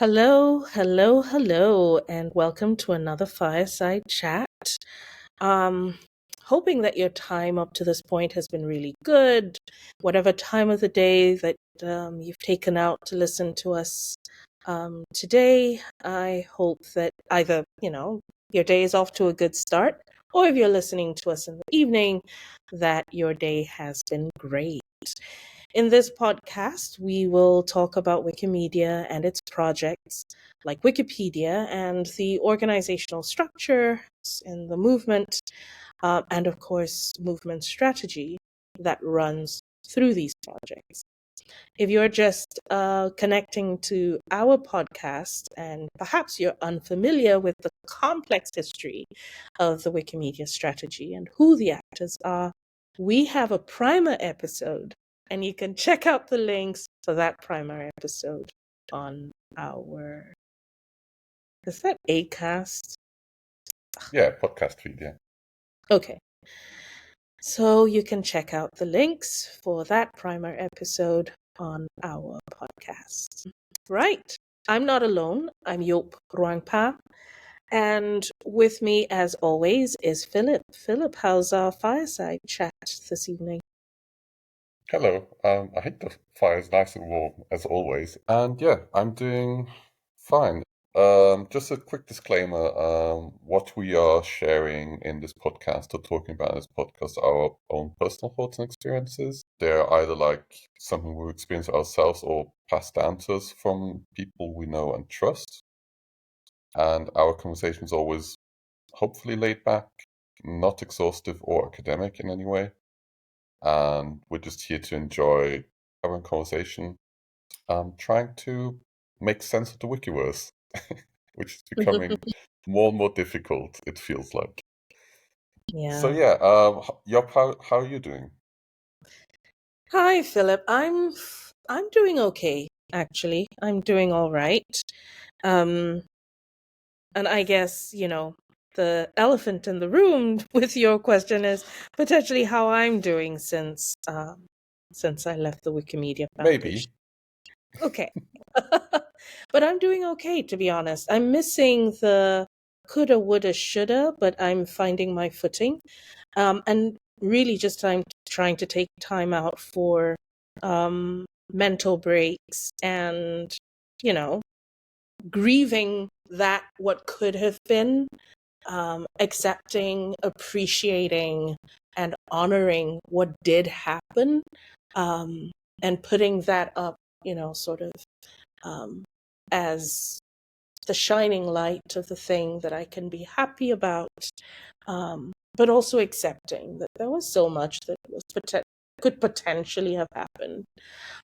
Hello, hello, hello, and welcome to another fireside chat. Um, Hoping that your time up to this point has been really good. Whatever time of the day that you've taken out to listen to us today, I hope that either, your day is off to a good start, or if you're listening to us in the evening, that your day has been great. In this podcast, we will talk about Wikimedia and its projects, like Wikipedia and the organizational structure and the movement, and of course, movement strategy that runs through these projects. If you're just connecting to our podcast and perhaps you're unfamiliar with the complex history of the Wikimedia strategy and who the actors are, we have a primer episode, and you can check out the links for that primer episode on our, is that Acast? Yeah, podcast feed, yeah. Okay. So you can check out the links for that primer episode on our podcast. Right. I'm not alone. I'm Yop Ruangpa. And with me, as always, is Philip. Philip, how's our fireside chat this evening? Hello. I think the fire is nice and warm as always. And yeah, I'm doing fine. Just a quick disclaimer, what we are sharing in this podcast or talking about in this podcast are our own personal thoughts and experiences. They're either like something we experience ourselves or passed down to us from people we know and trust. And our conversation is always hopefully laid back, not exhaustive or academic in any way. And we're just here to enjoy our own conversation, trying to make sense of the Wikiverse, which is becoming more and more difficult, it feels like. So Yeah. yeah, Yop, how are you doing? Hi, Philip. I'm doing okay, actually. I'm doing all right. Um, and I guess, the elephant in the room with your question is potentially how I'm doing since I left the Wikimedia Foundation. Maybe. Okay. But I'm doing okay, to be honest. I'm missing the coulda, woulda, shoulda, but I'm finding my footing. And really just trying to take time out for mental breaks and, you know, grieving that what could have been, accepting, appreciating, and honoring what did happen, and putting that up, sort of um, as the shining light of the thing that I can be happy about, but also accepting that there was so much that could potentially have happened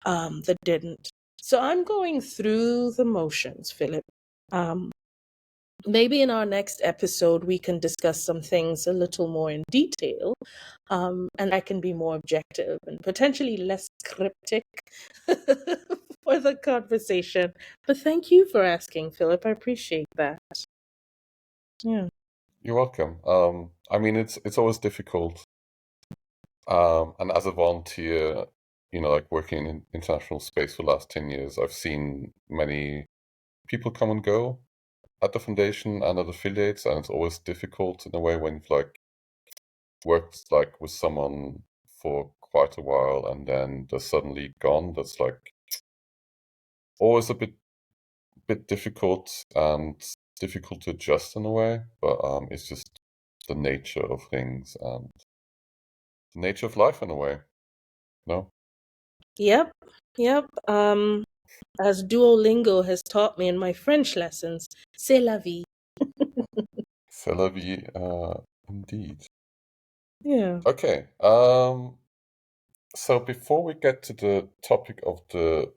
that didn't. So I'm going through the motions, Philip. Um, Maybe in our next episode, we can discuss some things a little more in detail, and I can be more objective and potentially less cryptic for the conversation. But thank you for asking, Philip. I appreciate that. Yeah. You're welcome. I mean, it's always difficult. And as a volunteer, like working in international space for the last 10 years, I've seen many people come and go at the foundation and at affiliates, and it's always difficult in a way when you've like worked like with someone for quite a while and then they're suddenly gone. That's like always a bit difficult and difficult to adjust in a way, but it's just the nature of things and the nature of life in a way. No? Yep. Yep. As Duolingo has taught me in my French lessons, c'est la vie. C'est la vie, indeed. Yeah. Okay. So before we get to the topic of the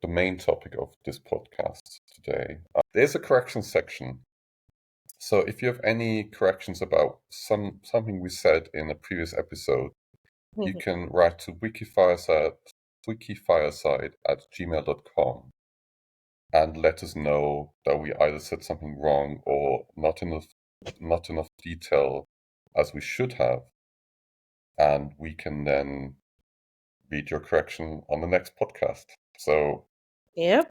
main topic of this podcast today, there's a correction section. So if you have any corrections about something we said in a previous episode, you can write to wikifireside@gmail.com and let us know that we either said something wrong or not enough detail as we should have, and we can then read your correction on the next podcast. So Yep.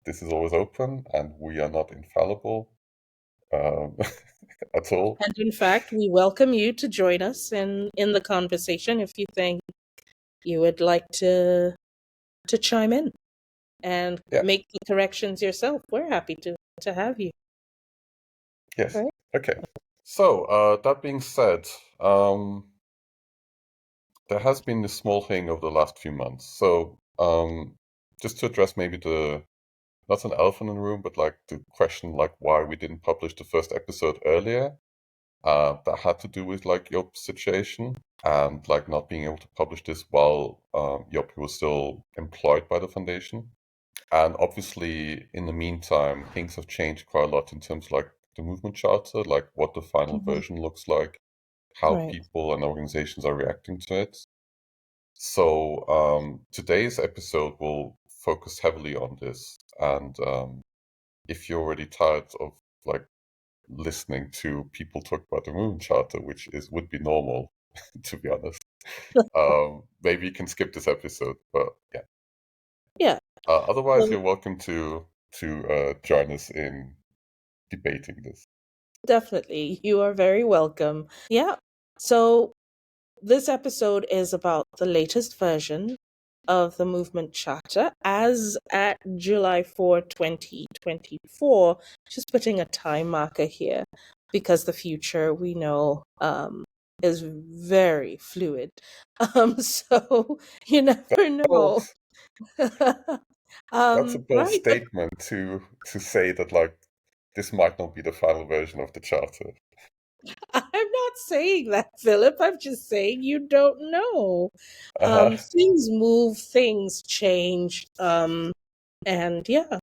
this is always open, and we are not infallible um, at all. And in fact, we welcome you to join us in the conversation if you think you would like to chime in and Yeah. make the corrections yourself. We're happy to have you. Yes. Right? Okay. So that being said, there has been this small thing over the last few months. So just to address maybe the not an elephant in the room, but like the question like why we didn't publish the first episode earlier. That had to do with like Yop's situation and like not being able to publish this while Yop was still employed by the foundation. And obviously, in the meantime, things have changed quite a lot in terms of like the movement charter, like what the final Mhm. version looks like, how Right. people and organizations are reacting to it. So today's episode will focus heavily on this. And if you're already tired of like listening to people talk about the movement charter, which is would be normal, to be honest, maybe you can skip this episode. But yeah, Yeah. otherwise, Well, you're welcome to join us in debating this. definitely. You are very welcome. Yeah. So this episode is about the latest version of the movement charter as at July 4, 2024. Just putting a time marker here because the future we know is very fluid. So you never Bold. know. That's a bold Right. statement to say that like this might not be the final version of the charter. I'm not saying that, Philip. I'm just saying you don't know. Uh-huh. Things move, things change. And yeah,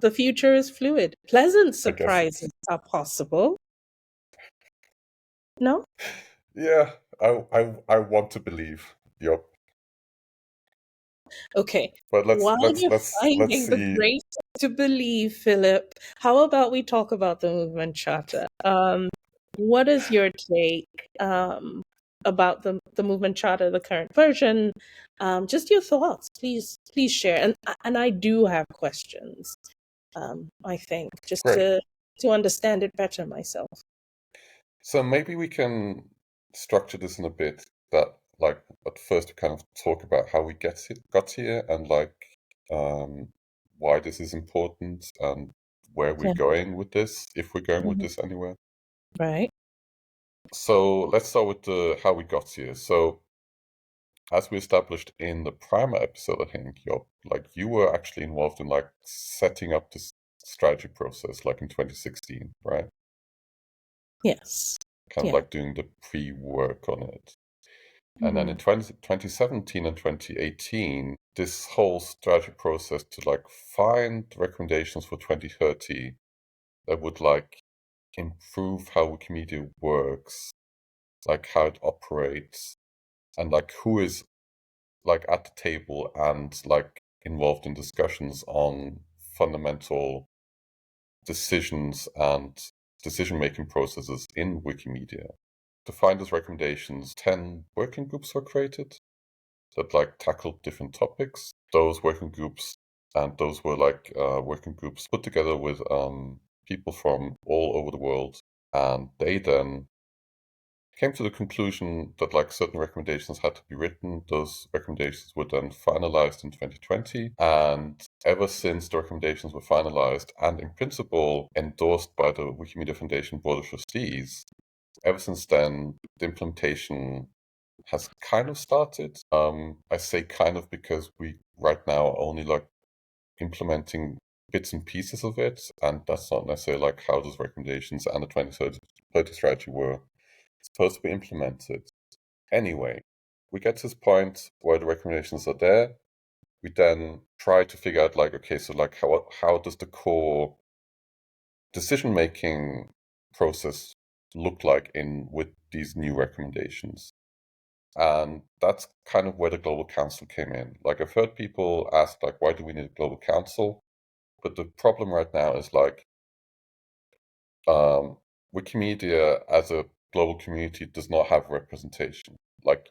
the future is fluid. Pleasant I guess it's surprises are possible. No? yeah. I want to believe. Yup. Okay. But let's While let's you're let's let's finding the see. grace to believe, Philip, how about we talk about the movement charter? What is your take about the movement charter, the current version? Just your thoughts, please share. And I do have questions. I think just Great. to understand it better myself. So maybe we can structure this in a bit that like at first we kind of talk about how we got here and like um why this is important and where we're Yeah. going with this, if we're going with Mhm. this anywhere. Right. So let's start with the how we got here. So as we established in the primer episode, I think you were actually involved in like setting up this strategy process like in 2016, right? Yes. Kind of Yeah. like doing the pre-work on it. And then in Mhm. 2017 and 2018, this whole strategy process to like find recommendations for 2030 that would like improve how Wikimedia works, like how it operates, and like who is like at the table and like involved in discussions on fundamental decisions and decision-making processes in Wikimedia. To find those recommendations, 10 working groups were created that like tackled different topics. Those working groups and those were like working groups put together with people from all over the world, and they then came to the conclusion that like certain recommendations had to be written. Those recommendations were then finalized in 2020, and ever since the recommendations were finalized and in principle endorsed by the Wikimedia Foundation Board of Trustees, ever since then the implementation has kind of started. I say kind of because we right now are only like implementing bits and pieces of it, and that's not necessarily like how those recommendations and the 2030 strategy were supposed to be implemented. Anyway, we get to this point where the recommendations are there. We then try to figure out like, okay, so like how does the core decision making process look like in with these new recommendations? And that's kind of where the global council came in. Like I've heard people ask like, why do we need a global council? But the problem right now is like Wikimedia as a global community does not have representation. Like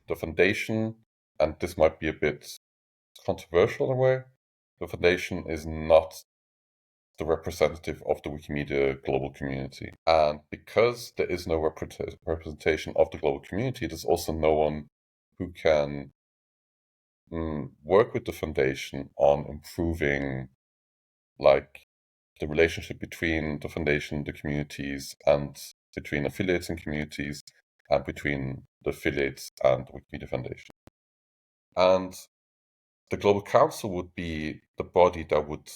the foundation, and this might be a bit controversial in a way, the foundation is not the representative of the Wikimedia global community. And because there is no representation of the global community, there's also no one who can work with the foundation on improving like the relationship between the foundation, the communities, and between affiliates and communities, and between the affiliates and the Wikimedia Foundation. And the Global Council would be the body that would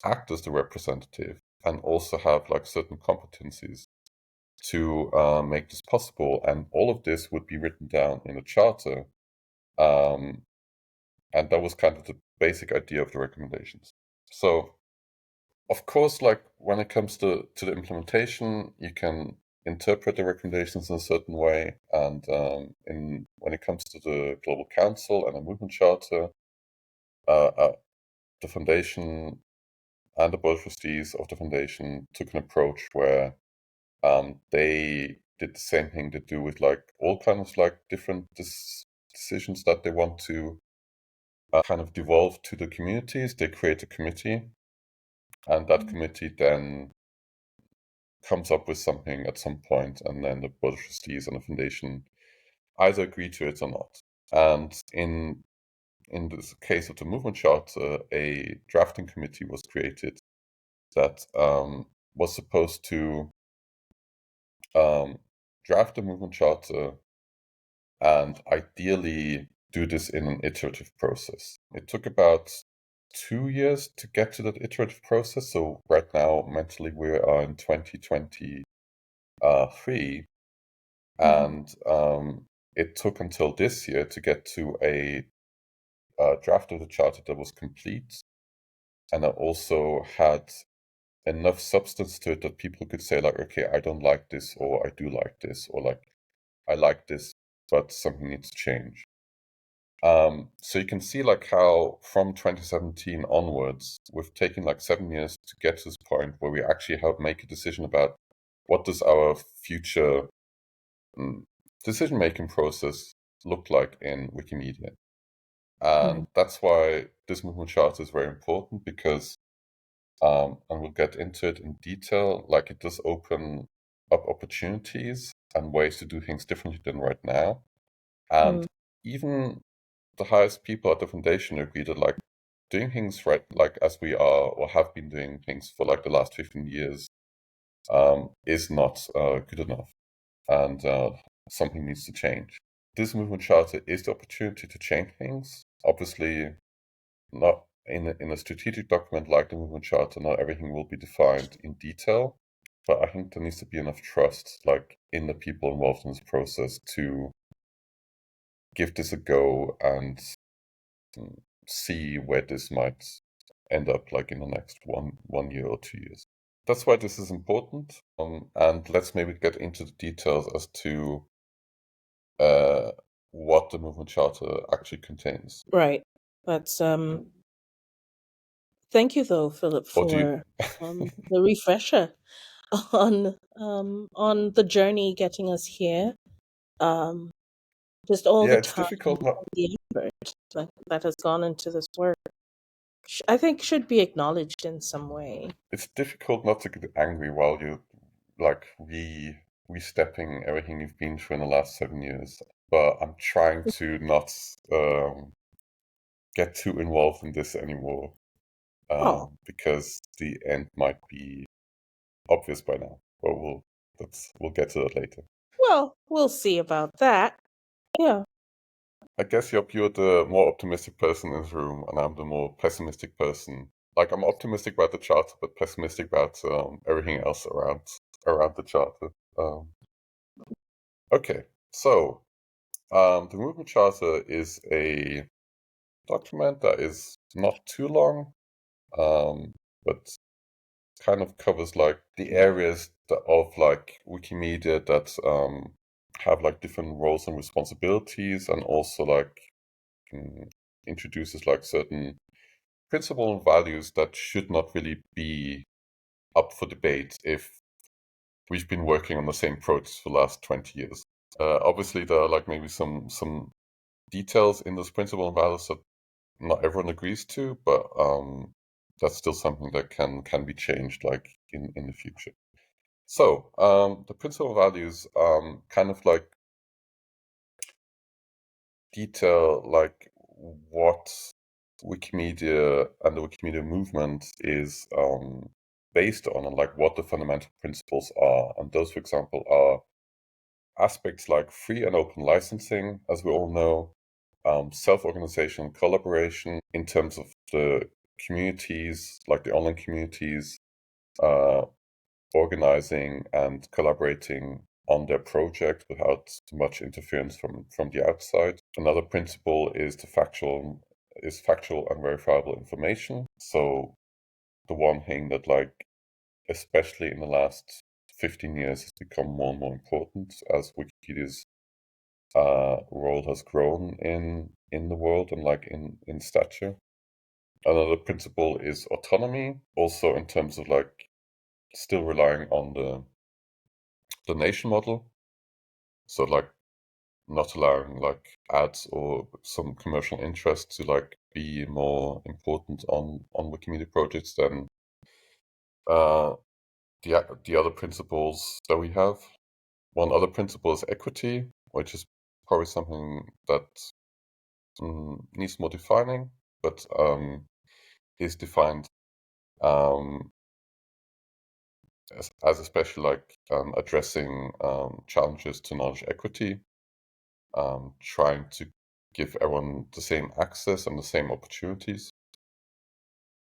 act as the representative and also have like certain competencies to make this possible. And all of this would be written down in a charter. And that was kind of the basic idea of the recommendations. So, of course, like when it comes to the implementation, you can interpret the recommendations in a certain way. And when it comes to the Global Council and the Movement Charter, the foundation and the Board of Trustees of the foundation took an approach where they did the same thing they do with like all kinds of like different decisions that they want to kind of devolve to the communities. They create a committee, and that committee then comes up with something at some point, and then the Board of Trustees and the foundation either agree to it or not. And in this case of the movement charter, a drafting committee was created that was supposed to draft the movement charter and ideally do this in an iterative process. It took about 2 years to get to that iterative process. So right now, mentally, we are in 2023, and it took until this year to get to a draft of the charter that was complete, and that also had enough substance to it that people could say like, okay, I don't like this, or I do like this, or like, I like this, but something needs to change. So you can see like how from 2017 onwards, we've taken like 7 years to get to this point where we actually help make a decision about what does our future decision-making process look like in Wikimedia. And that's why this movement charter is very important because, and we'll get into it in detail, like it does open up opportunities and ways to do things differently than right now. And even the highest people at the foundation agree that like doing things right, like as we are or have been doing things for like the last 15 years, is not good enough, and something needs to change. This movement charter is the opportunity to change things. Obviously, not in a strategic document like the movement charter, not everything will be defined in detail, but I think there needs to be enough trust, like in the people involved in this process, to give this a go and see where this might end up, like in the next one year or 2 years. That's why this is important. And let's maybe get into the details as to what the movement charter actually contains. Right. That's thank you though, Philip, Or do you? for the refresher on the journey getting us here. Just all Yeah, the it's time difficult not. and the effort that has gone into this work. I think should be acknowledged in some way. It's difficult not to get angry while you like re-stepping everything you've been through in the last 7 years. But I'm trying to not get too involved in this anymore, Oh, because the end might be obvious by now. But we'll get to that later. well, we'll see about that. Yeah. I guess you're the more optimistic person in this room, and I'm the more pessimistic person. Like I'm optimistic about the charter, but pessimistic about everything else around the charter. Okay, so the movement charter is a document that is not too long, but kind of covers like the areas of like Wikimedia that have like different roles and responsibilities, and also like introduces like certain principles and values that should not really be up for debate if we've been working on the same projects for the last 20 years. Obviously, there are like maybe some details in those principles and values that not everyone agrees to, but that's still something that can be changed, like in the future. So the principal values kind of like detail like what Wikimedia and the Wikimedia movement is based on, and like what the fundamental principles are. And those, for example, are aspects like free and open licensing, as we all know, self-organization and collaboration in terms of the communities, like the online communities, uh, organizing and collaborating on their project without too much interference from the outside. Another principle is factual and verifiable information. So the one thing that, like, especially in the last 15 years has become more and more important as Wikipedia's role has grown in the world and like in stature. Another principle is autonomy, also in terms of like still relying on the donation model. So like not allowing like ads or some commercial interest to like be more important on Wikimedia projects than the other principles that we have. One other principle is equity, which is probably something that needs more defining, but is defined um, as especially like addressing challenges to knowledge equity, trying to give everyone the same access and the same opportunities,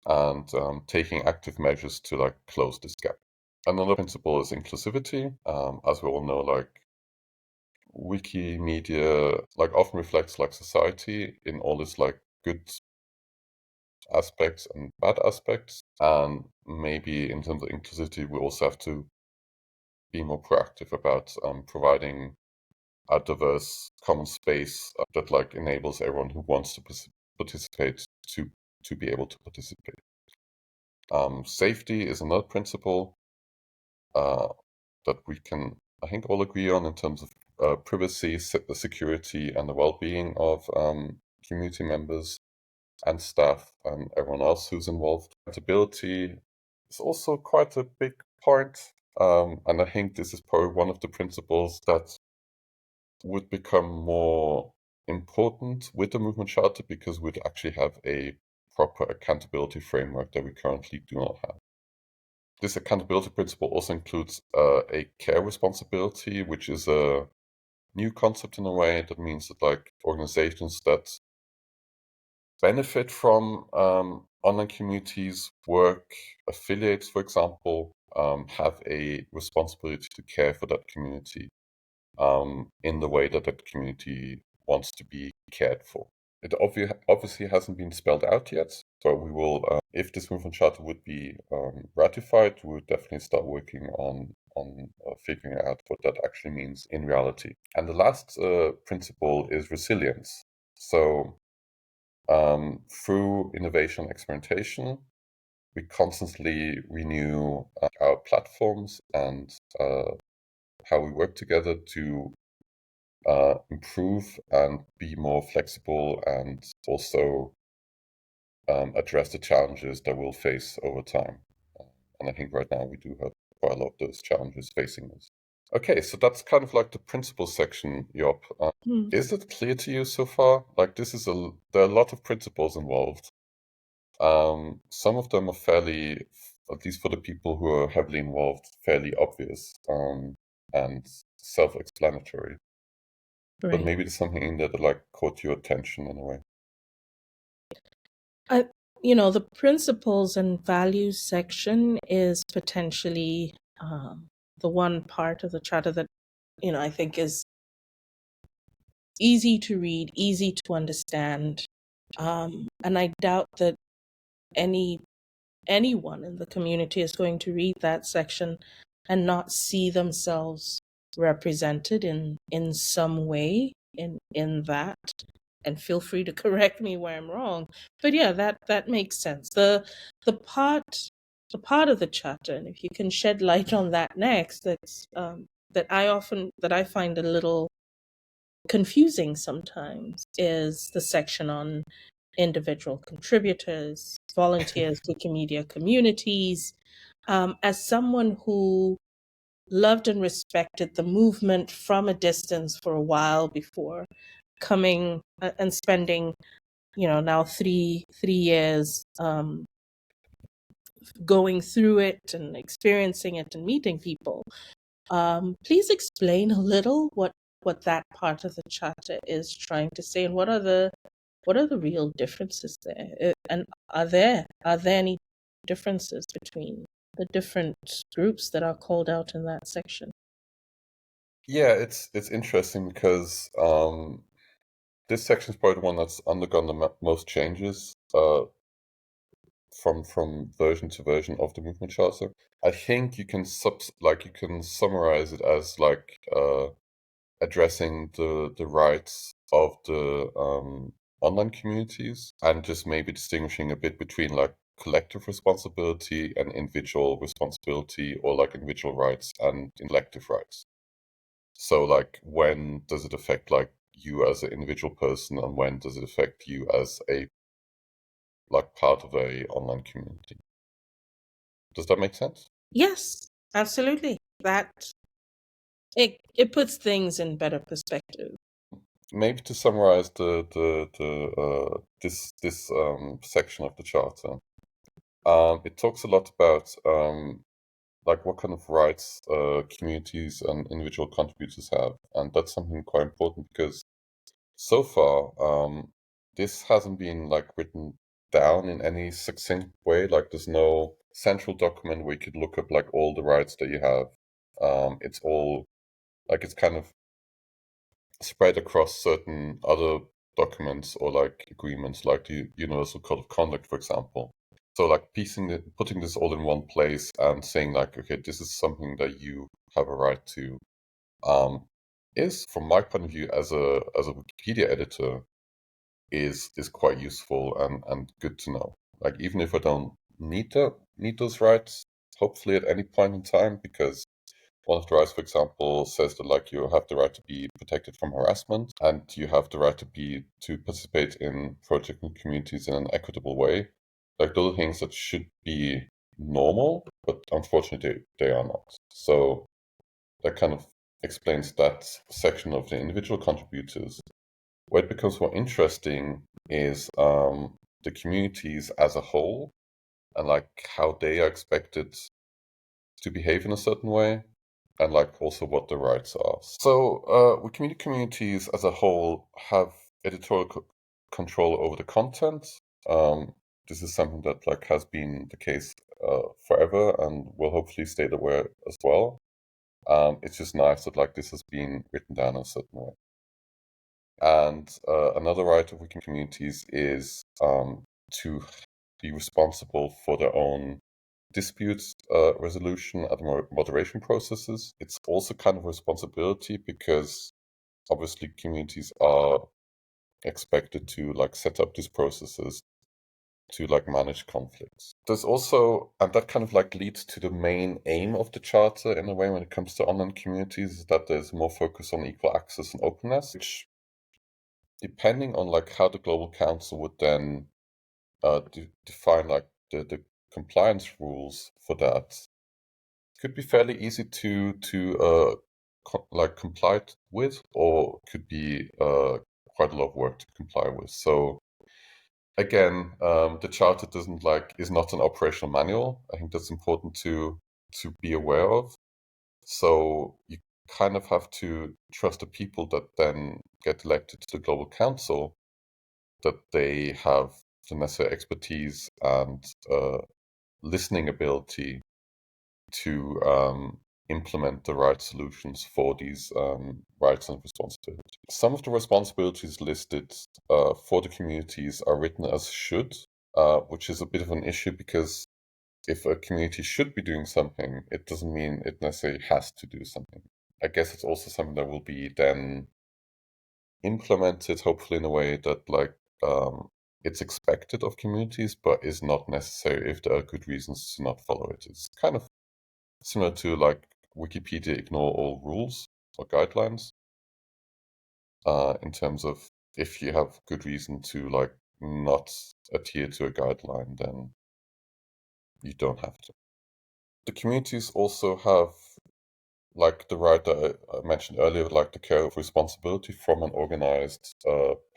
and taking active measures to like close this gap. Another principle is inclusivity. As we all know, like Wikimedia like often reflects like society in all its like good aspects and bad aspects. And maybe in terms of inclusivity, we also have to be more proactive about providing a diverse common space that like enables everyone who wants to participate to be able to participate. Safety is another principle that we can, I think, all agree on in terms of privacy, the security, and the well-being of community members and staff and everyone else who's involved. Accountability is also quite a big point, and I think this is probably one of the principles that would become more important with the movement charter because we'd actually have a proper accountability framework that we currently do not have. This accountability principle also includes a care responsibility, which is a new concept in a way. That means that like organizations that benefit from online communities work, affiliates, for example, have a responsibility to care for that community in the way that that community wants to be cared for. It obviously hasn't been spelled out yet, so we will, if this movement charter would be ratified, we would definitely start working on figuring out what that actually means in reality. And the last principle is resilience. So through innovation and experimentation, we constantly renew our platforms and how we work together to improve and be more flexible and also address the challenges that we'll face over time. And I think right now we do have quite a lot of those challenges facing us. Okay, so that's kind of like the principle section, Yop. Is it clear to you so far? Like this is there are a lot of principles involved. Some of them are fairly, at least for the people who are heavily involved, fairly obvious and self-explanatory. But Right. maybe there's something in there that like caught your attention in a way. The principles and values section is potentially the one part of the charter that, I think is easy to read, easy to understand. And I doubt that anyone in the community is going to read that section and not see themselves represented in some way in that. And feel free to correct me where I'm wrong, but yeah, that makes sense. The part of the charter, and if you can shed light on that next, that I find a little confusing sometimes, is the section on individual contributors, volunteers, Wikimedia communities. As someone who loved and respected the movement from a distance for a while before coming and spending, now three years going through it and experiencing it and meeting people. Please explain a little what that part of the charter is trying to say, and what are the real differences there? And are there any differences between the different groups that are called out in that section? Yeah, it's interesting because this section is probably the one that's undergone the most changes from version to version of the movement charter. I think you can summarize it as addressing the rights of the online communities, and just maybe distinguishing a bit between like collective responsibility and individual responsibility, or like individual rights and collective rights. So like, when does it affect like you as an individual person, and when does it affect you as a like part of a online community? Does that make sense? Yes, absolutely. That it puts things in better perspective. Maybe to summarize this section of the charter, it talks a lot about like what kind of rights communities and individual contributors have, and that's something quite important because so far this hasn't been like written down in any succinct way. Like, there's no central document where you could look up like all the rights that you have. It's all like, it's kind of spread across certain other documents or like agreements, like the Universal Code of Conduct, for example. So like putting this all in one place and saying like, okay, this is something that you have a right to, is, from my point of view as a Wikipedia editor, is quite useful and good to know. Like, even if I don't need those rights, hopefully at any point in time, because one of the rights, for example, says that like you have the right to be protected from harassment, and you have the right to participate in project and communities in an equitable way. Like, those are things that should be normal, but unfortunately they are not. So that kind of explains that section of the individual contributors. Where it becomes more interesting is the communities as a whole, and like how they are expected to behave in a certain way, and like also what the rights are. So Wikimedia communities as a whole have editorial control over the content. This is something that like has been the case forever, and will hopefully stay that way as well. It's just nice that like this has been written down a certain way. And another right of Wiki communities is to be responsible for their own disputes resolution and moderation processes. It's also kind of a responsibility because obviously communities are expected to like set up these processes to like manage conflicts. There's also, and that kind of like leads to the main aim of the charter in a way when it comes to online communities, is that there's more focus on equal access and openness, which, depending on like how the Global Council would then define like the compliance rules for that, could be fairly easy to like comply with, or could be quite a lot of work to comply with. So again, the charter is not an operational manual. I think that's important to be aware of. So you kind of have to trust the people that then get elected to the Global Council, that they have the necessary expertise and listening ability to implement the right solutions for these rights and responsibilities. Some of the responsibilities listed for the communities are written as should, which is a bit of an issue, because if a community should be doing something, it doesn't mean it necessarily has to do something. I guess it's also something that will be then implemented, hopefully, in a way that like it's expected of communities, but is not necessary if there are good reasons to not follow it. It's kind of similar to like Wikipedia ignore all rules or guidelines, in terms of if you have good reason to like not adhere to a guideline, then you don't have to. The communities also have like the right that I mentioned earlier, like the care of responsibility from an organized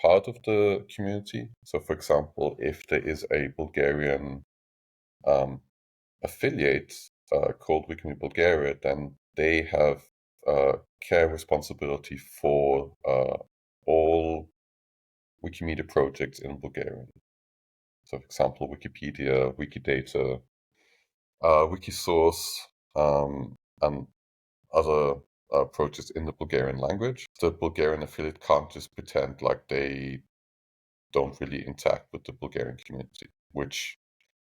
part of the community. So, for example, if there is a Bulgarian affiliate called Wikimedia Bulgaria, then they have care responsibility for all Wikimedia projects in Bulgarian. So, for example, Wikipedia, Wikidata, Wikisource, and other projects in the Bulgarian language. The Bulgarian affiliate can't just pretend like they don't really interact with the Bulgarian community, which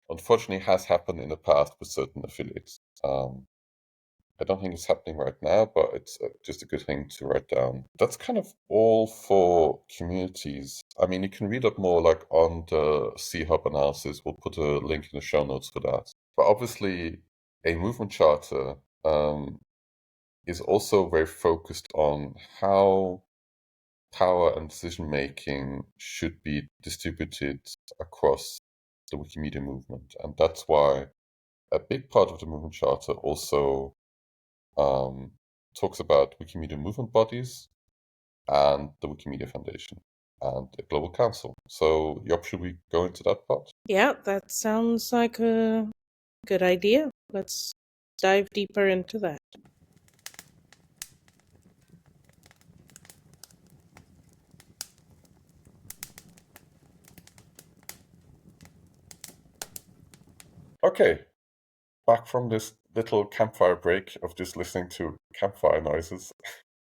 unfortunately has happened in the past with certain affiliates. I don't think it's happening right now, but it's just a good thing to write down. That's kind of all for communities. I mean, you can read up more like on the C-Hub analysis. We'll put a link in the show notes for that. But obviously, a movement charter is also very focused on how power and decision-making should be distributed across the Wikimedia movement. And that's why a big part of the movement charter also talks about Wikimedia movement bodies and the Wikimedia Foundation and the Global Council. So, Yop, should we go into that part? Yeah, that sounds like a good idea. Let's dive deeper into that. Okay, back from this little campfire break of just listening to campfire noises.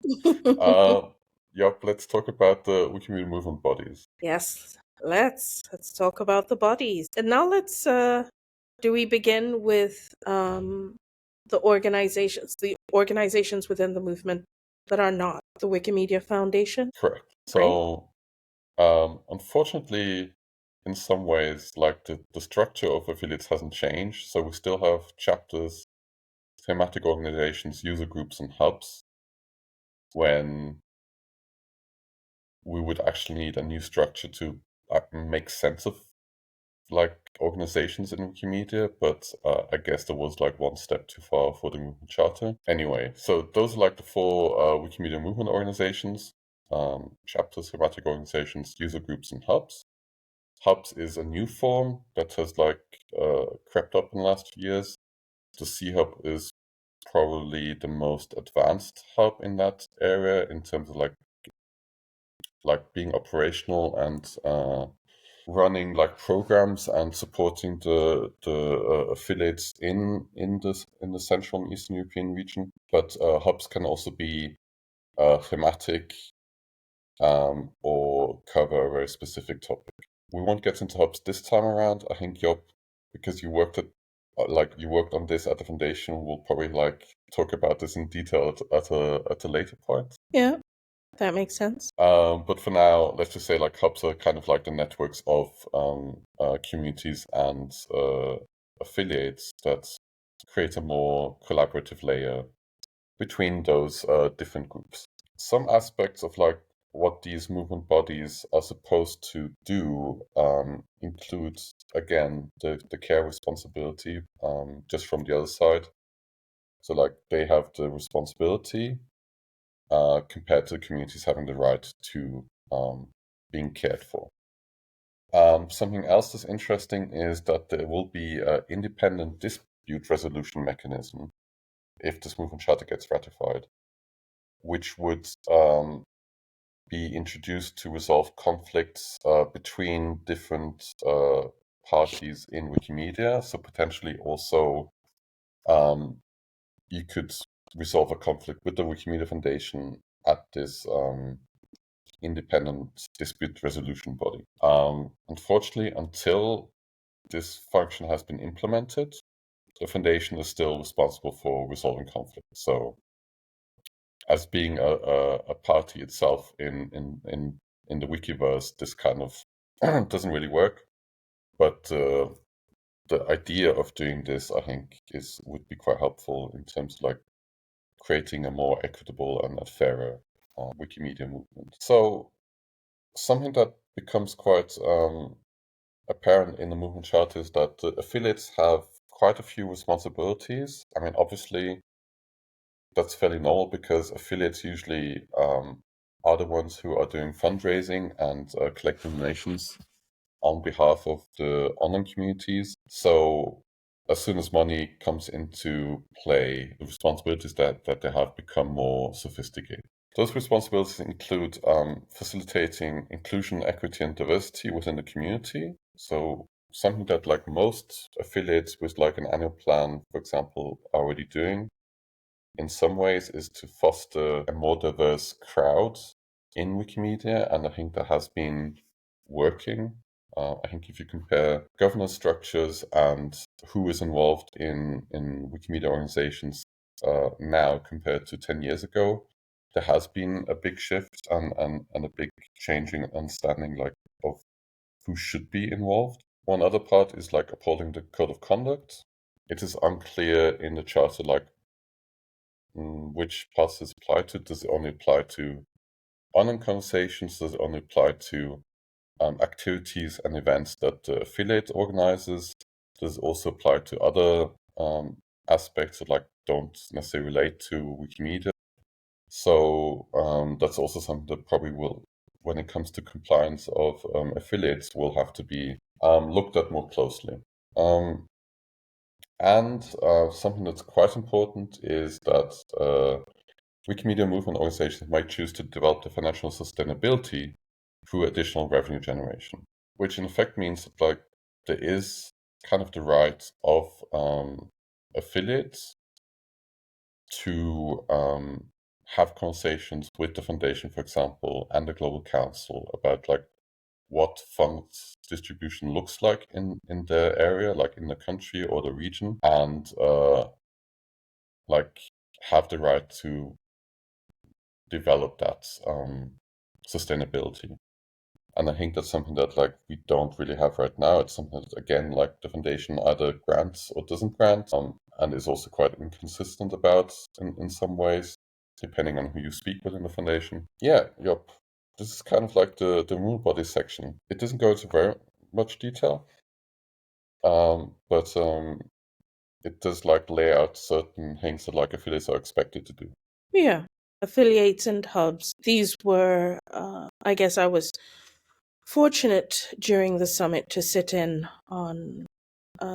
Yep, let's talk about the Wikimedia movement bodies. Yes, let's talk about the bodies. And now let's do we begin with the organizations within the movement that are not the Wikimedia Foundation? Correct. Right? So, unfortunately, in some ways, like the structure of affiliates hasn't changed. So we still have chapters, thematic organizations, user groups, and hubs. When we would actually need a new structure to make sense of like organizations in Wikimedia, but I guess there was like one step too far for the movement charter. Anyway, so those are like the four Wikimedia movement organizations: chapters, thematic organizations, user groups, and hubs. Hubs is a new form that has like crept up in the last few years. The C Hub is probably the most advanced hub in that area in terms of like being operational and running like programs and supporting the affiliates in the Central and Eastern European region. But hubs can also be thematic or cover a very specific topic. We won't get into hubs this time around. I think Job, because you worked on this at the foundation, we'll probably like talk about this in detail at a later point. Yeah, that makes sense. But for now, let's just say like hubs are kind of like the networks of communities and affiliates that create a more collaborative layer between those different groups. Some aspects of like what these movement bodies are supposed to do includes again the care responsibility just from the other side. So like they have the responsibility compared to the communities having the right to being cared for. Something else that's interesting is that there will be an independent dispute resolution mechanism if this movement charter gets ratified, which would be introduced to resolve conflicts between different parties in Wikimedia. So potentially also you could resolve a conflict with the Wikimedia Foundation at this independent dispute resolution body. Unfortunately, until this function has been implemented, the foundation is still responsible for resolving conflict. So, as being a party itself in the Wikiverse, this kind of doesn't really work. But the idea of doing this, I think, would be quite helpful in terms of like creating a more equitable and a fairer Wikimedia movement. So something that becomes quite apparent in the movement charter is that the affiliates have quite a few responsibilities. I mean, obviously, that's fairly normal because affiliates usually are the ones who are doing fundraising and collecting donations on behalf of the online communities. So as soon as money comes into play, the responsibilities that they have become more sophisticated. Those responsibilities include facilitating inclusion, equity, and diversity within the community. So something that like most affiliates with like an annual plan, for example, are already doing in some ways is to foster a more diverse crowd in Wikimedia, and I think that has been working. I think if you compare governance structures and who is involved in Wikimedia organizations now compared to 10 years ago, there has been a big shift and a big changing understanding like of who should be involved. One other part is like upholding the code of conduct. It is unclear in the charter like which parts does it apply to. Does it only apply to online conversations? Does it only apply to activities and events that the affiliate organizes? Does it also apply to other aspects that like don't necessarily relate to Wikimedia? So that's also something that probably will, when it comes to compliance of affiliates, will have to be looked at more closely. And something that's quite important is that Wikimedia movement organizations might choose to develop the financial sustainability through additional revenue generation, which in effect means that like there is kind of the right of affiliates to have conversations with the foundation, for example, and the Global Council about like what funds distribution looks like in their area, like in the country or the region, and like have the right to develop that sustainability. And I think that's something that like we don't really have right now. It's something that again, like the foundation either grants or doesn't grant, and is also quite inconsistent about in some ways, depending on who you speak with in the foundation. Yeah, Yop. This is kind of like the rule body section. It doesn't go into very much detail, but it does like lay out certain things that like affiliates are expected to do. Yeah, affiliates and hubs. These were, I guess I was fortunate during the summit to sit in on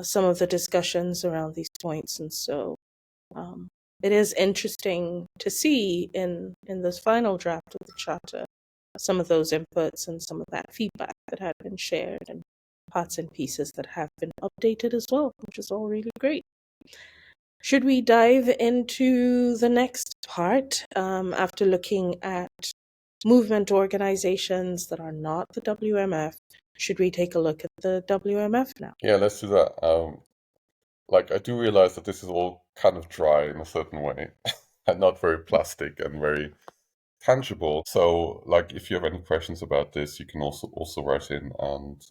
some of the discussions around these points. And so it is interesting to see in this final draft of the charter some of those inputs and some of that feedback that had been shared and parts and pieces that have been updated as well, which is all really great. Should we dive into the next part after looking at movement organizations that are not the WMF? Should we take a look at the WMF now? Yeah, let's do that. Like I do realize that this is all kind of dry in a certain way and not very plastic and very tangible. So like if you have any questions about this, you can also write in and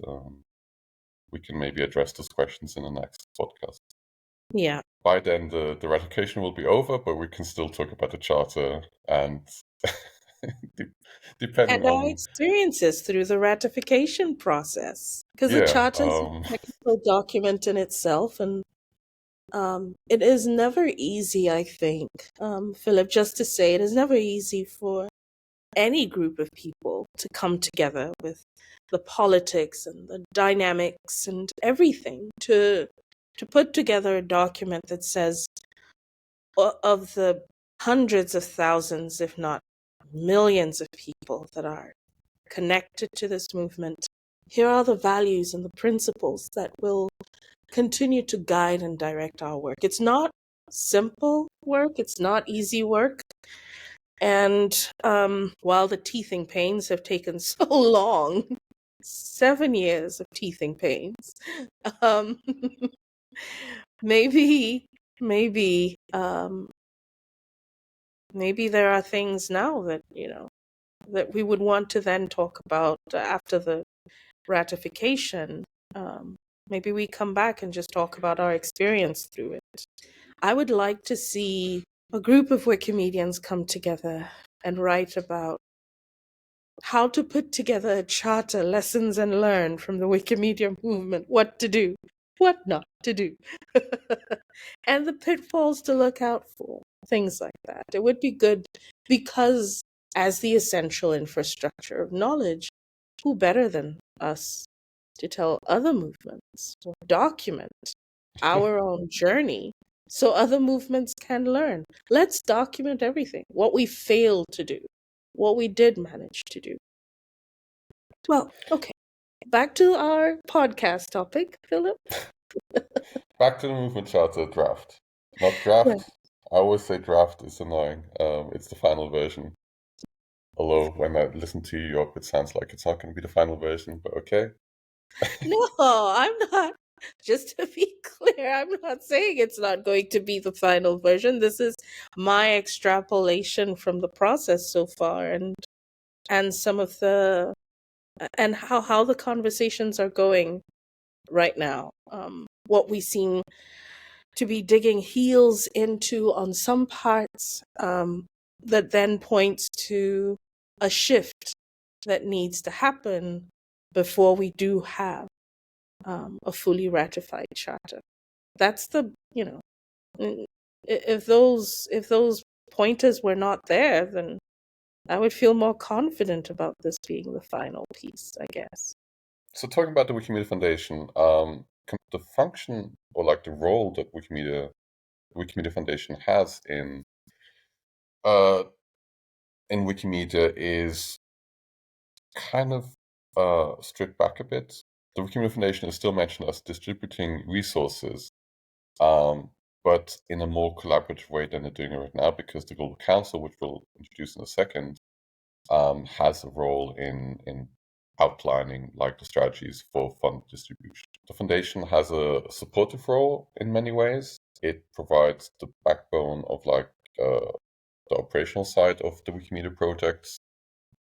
we can maybe address those questions in the next podcast. Yeah. By then the ratification will be over, but we can still talk about the charter and depending And our on experiences through the ratification process. Because the yeah, charter is a technical document in itself, and it is never easy, I think, Philip, just to say it is never easy for any group of people to come together with the politics and the dynamics and everything to put together a document that says of the hundreds of thousands, if not millions of people that are connected to this movement, here are the values and the principles that will continue to guide and direct our work. It's not simple work, it's not easy work. And while the teething pains have taken so long, 7 years of teething pains, um, maybe, maybe, maybe there are things now that, that we would want to then talk about after the ratification. Maybe we come back and just talk about our experience through it. I would like to see a group of Wikimedians come together and write about how to put together a charter, lessons and learn from the Wikimedia movement, what to do, what not to do, and the pitfalls to look out for, things like that. It would be good because, as the essential infrastructure of knowledge, who better than us to tell other movements or document our own journey so other movements can learn? Let's document everything, what we failed to do, what we did manage to do. Well, okay. Back to our podcast topic, Philip. Back to the movement charter draft. Not Right. draft. I always say draft is annoying. It's the final version. Although when I listen to you, it sounds like it's not going to be the final version, but okay. No, I'm not. Just to be clear, I'm not saying it's not going to be the final version. This is my extrapolation from the process so far, and some of the and how the conversations are going right now. What we seem to be digging heels into on some parts, that then points to a shift that needs to happen before we do have a fully ratified charter. That's the, if those pointers were not there, then I would feel more confident about this being the final piece, I guess. So talking about the Wikimedia Foundation, the function or like the role that Wikimedia Foundation has uh, in Wikimedia is kind of stripped back a bit. The Wikimedia Foundation is still mentioned as distributing resources, but in a more collaborative way than they're doing it right now, because the Global Council, which we'll introduce in a second, has a role in outlining like the strategies for fund distribution. The foundation has a supportive role in many ways. It provides the backbone of like the operational side of the Wikimedia projects.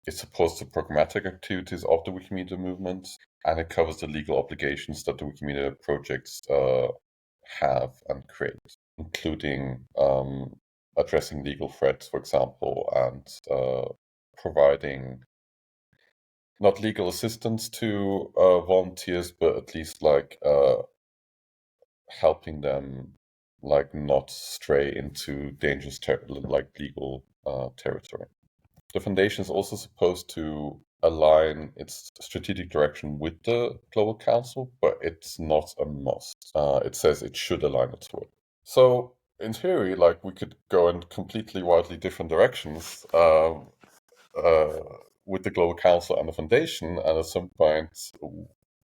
It supports the programmatic activities of the Wikimedia movement, and it covers the legal obligations that the Wikimedia projects have and create, including addressing legal threats, for example, and providing not legal assistance to volunteers, but at least like helping them like not stray into dangerous like legal territory. The foundation is also supposed to align its strategic direction with the Global Council, but it's not a must. It says it should align its work. So in theory, like we could go in completely wildly different directions with the Global Council and the Foundation, and at some point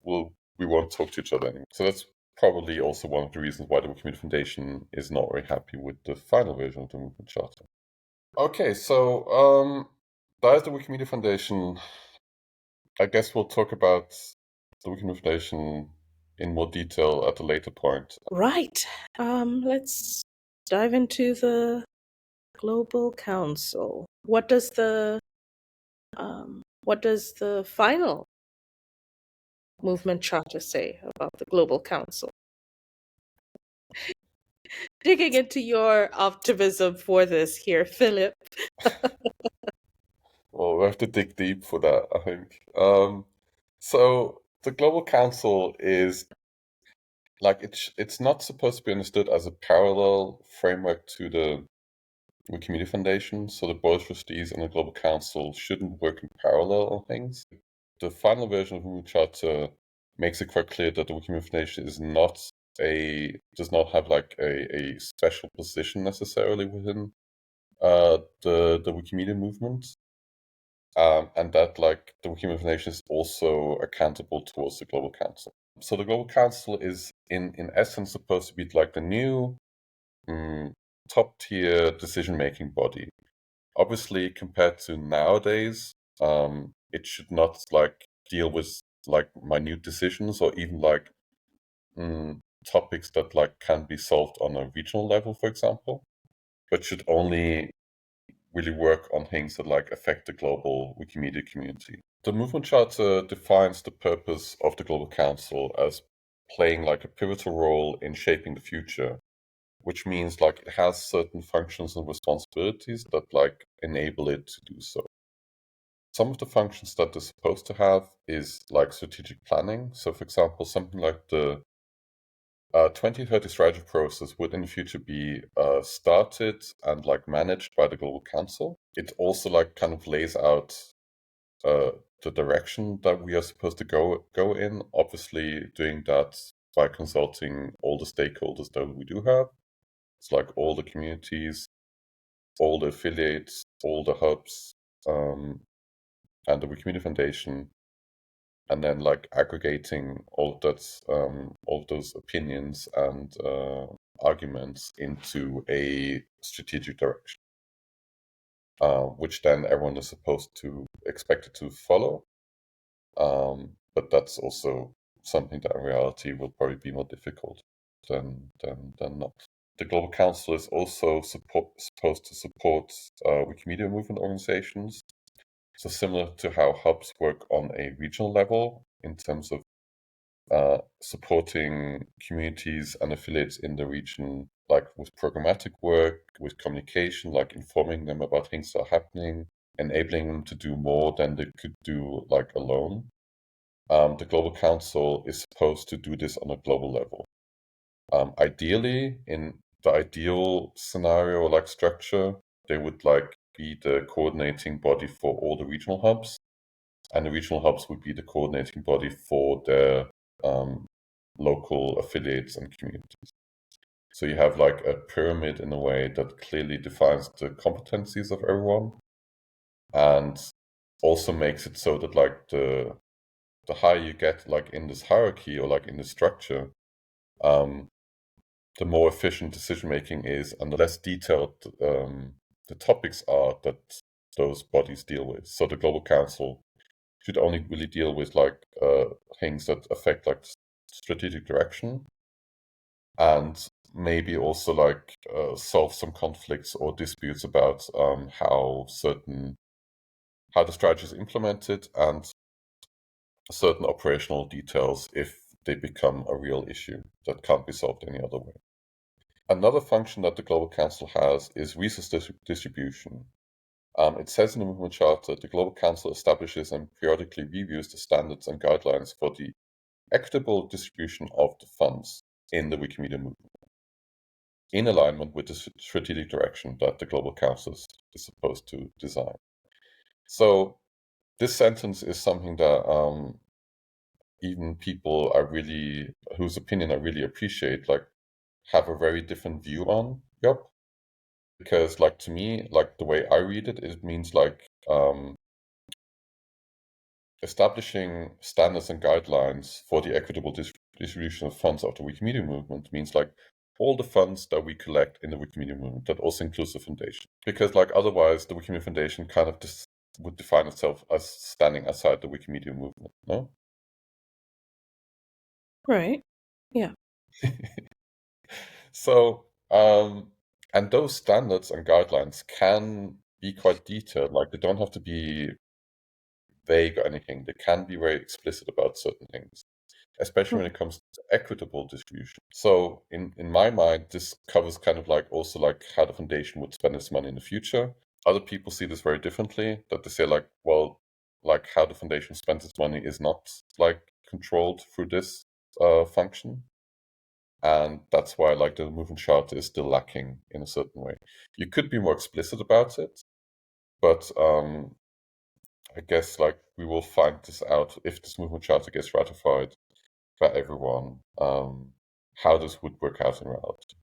we won't talk to each other anymore. So that's probably also one of the reasons why the Wikimedia Foundation is not very happy with the final version of the movement charter. Okay, so that is the Wikimedia Foundation. I guess we'll talk about the Wikimedia Foundation in more detail at a later point. Right. Let's dive into the Global Council. What does the final movement charter say about the Global Council? Digging into your optimism for this here, Philip. Well, we have to dig deep for that, I think. So the Global Council is like it's not supposed to be understood as a parallel framework to the Wikimedia Foundation. So the Board of Trustees and the Global Council shouldn't work in parallel on things. The final version of the Movement Charter makes it quite clear that the Wikimedia Foundation does not have like a special position necessarily within the Wikimedia movement. And that like the Wikimedia Foundation is also accountable towards the Global Council. So the Global Council is in essence supposed to be like the new top tier decision making body. Obviously, compared to nowadays, it should not like deal with like minute decisions or even like topics that like can be solved on a regional level, for example, but should only really work on things that like affect the global Wikimedia community. The movement charter defines the purpose of the Global Council as playing like a pivotal role in shaping the future, which means like it has certain functions and responsibilities that like enable it to do so. some of the functions that they're supposed to have is like strategic planning. So, for example, something like the 2030 strategy process would in the future be started and like managed by the Global Council. It also like kind of lays out the direction that we are supposed to go in. Obviously, doing that by consulting all the stakeholders that we do have. It's like all the communities, all the affiliates, all the hubs, and the Wikimedia Foundation, and then like aggregating all of that, all of those opinions and arguments into a strategic direction, which then everyone is supposed to expected to follow. But that's also something that in reality will probably be more difficult than not. The Global Council is also supposed to support Wikimedia movement organizations. So similar to how hubs work on a regional level in terms of supporting communities and affiliates in the region, like with programmatic work, with communication, like informing them about things that are happening, enabling them to do more than they could do like alone. The Global Council is supposed to do this on a global level. Ideally, in the ideal scenario, like structure, they would like be the coordinating body for all the regional hubs, and the regional hubs would be the coordinating body for their local affiliates and communities. So you have like a pyramid in a way that clearly defines the competencies of everyone, and also makes it so that like the higher you get like in this hierarchy or like in the structure, the more efficient decision making is, and the less detailed the topics are that those bodies deal with. So the Global Council should only really deal with like things that affect like strategic direction, and maybe also like solve some conflicts or disputes about how the strategy is implemented, and certain operational details if they become a real issue that can't be solved any other way. Another function that the Global Council has is resource distribution. It says in the Movement Charter, the Global Council establishes and periodically reviews the standards and guidelines for the equitable distribution of the funds in the Wikimedia movement, in alignment with the strategic direction that the Global Council is supposed to design. So this sentence is something that even people whose opinion I really appreciate, like have a very different view on. Yep. Because like to me, like the way I read it, it means like establishing standards and guidelines for the equitable distribution of funds of the Wikimedia movement means like all the funds that we collect in the Wikimedia movement, that also includes the foundation. Because like otherwise the Wikimedia Foundation kind of would define itself as standing outside the Wikimedia movement, no? Right. Yeah. So, and those standards and guidelines can be quite detailed, like they don't have to be vague or anything. They can be very explicit about certain things, especially when it comes to equitable distribution. So in my mind, this covers kind of like also like how the foundation would spend its money in the future. Other people see this very differently, that they say like, well, like how the foundation spends its money is not like controlled through this function. And that's why like the movement charter is still lacking in a certain way. You could be more explicit about it, but I guess like we will find this out if this movement charter gets ratified by everyone, how this would work out in reality.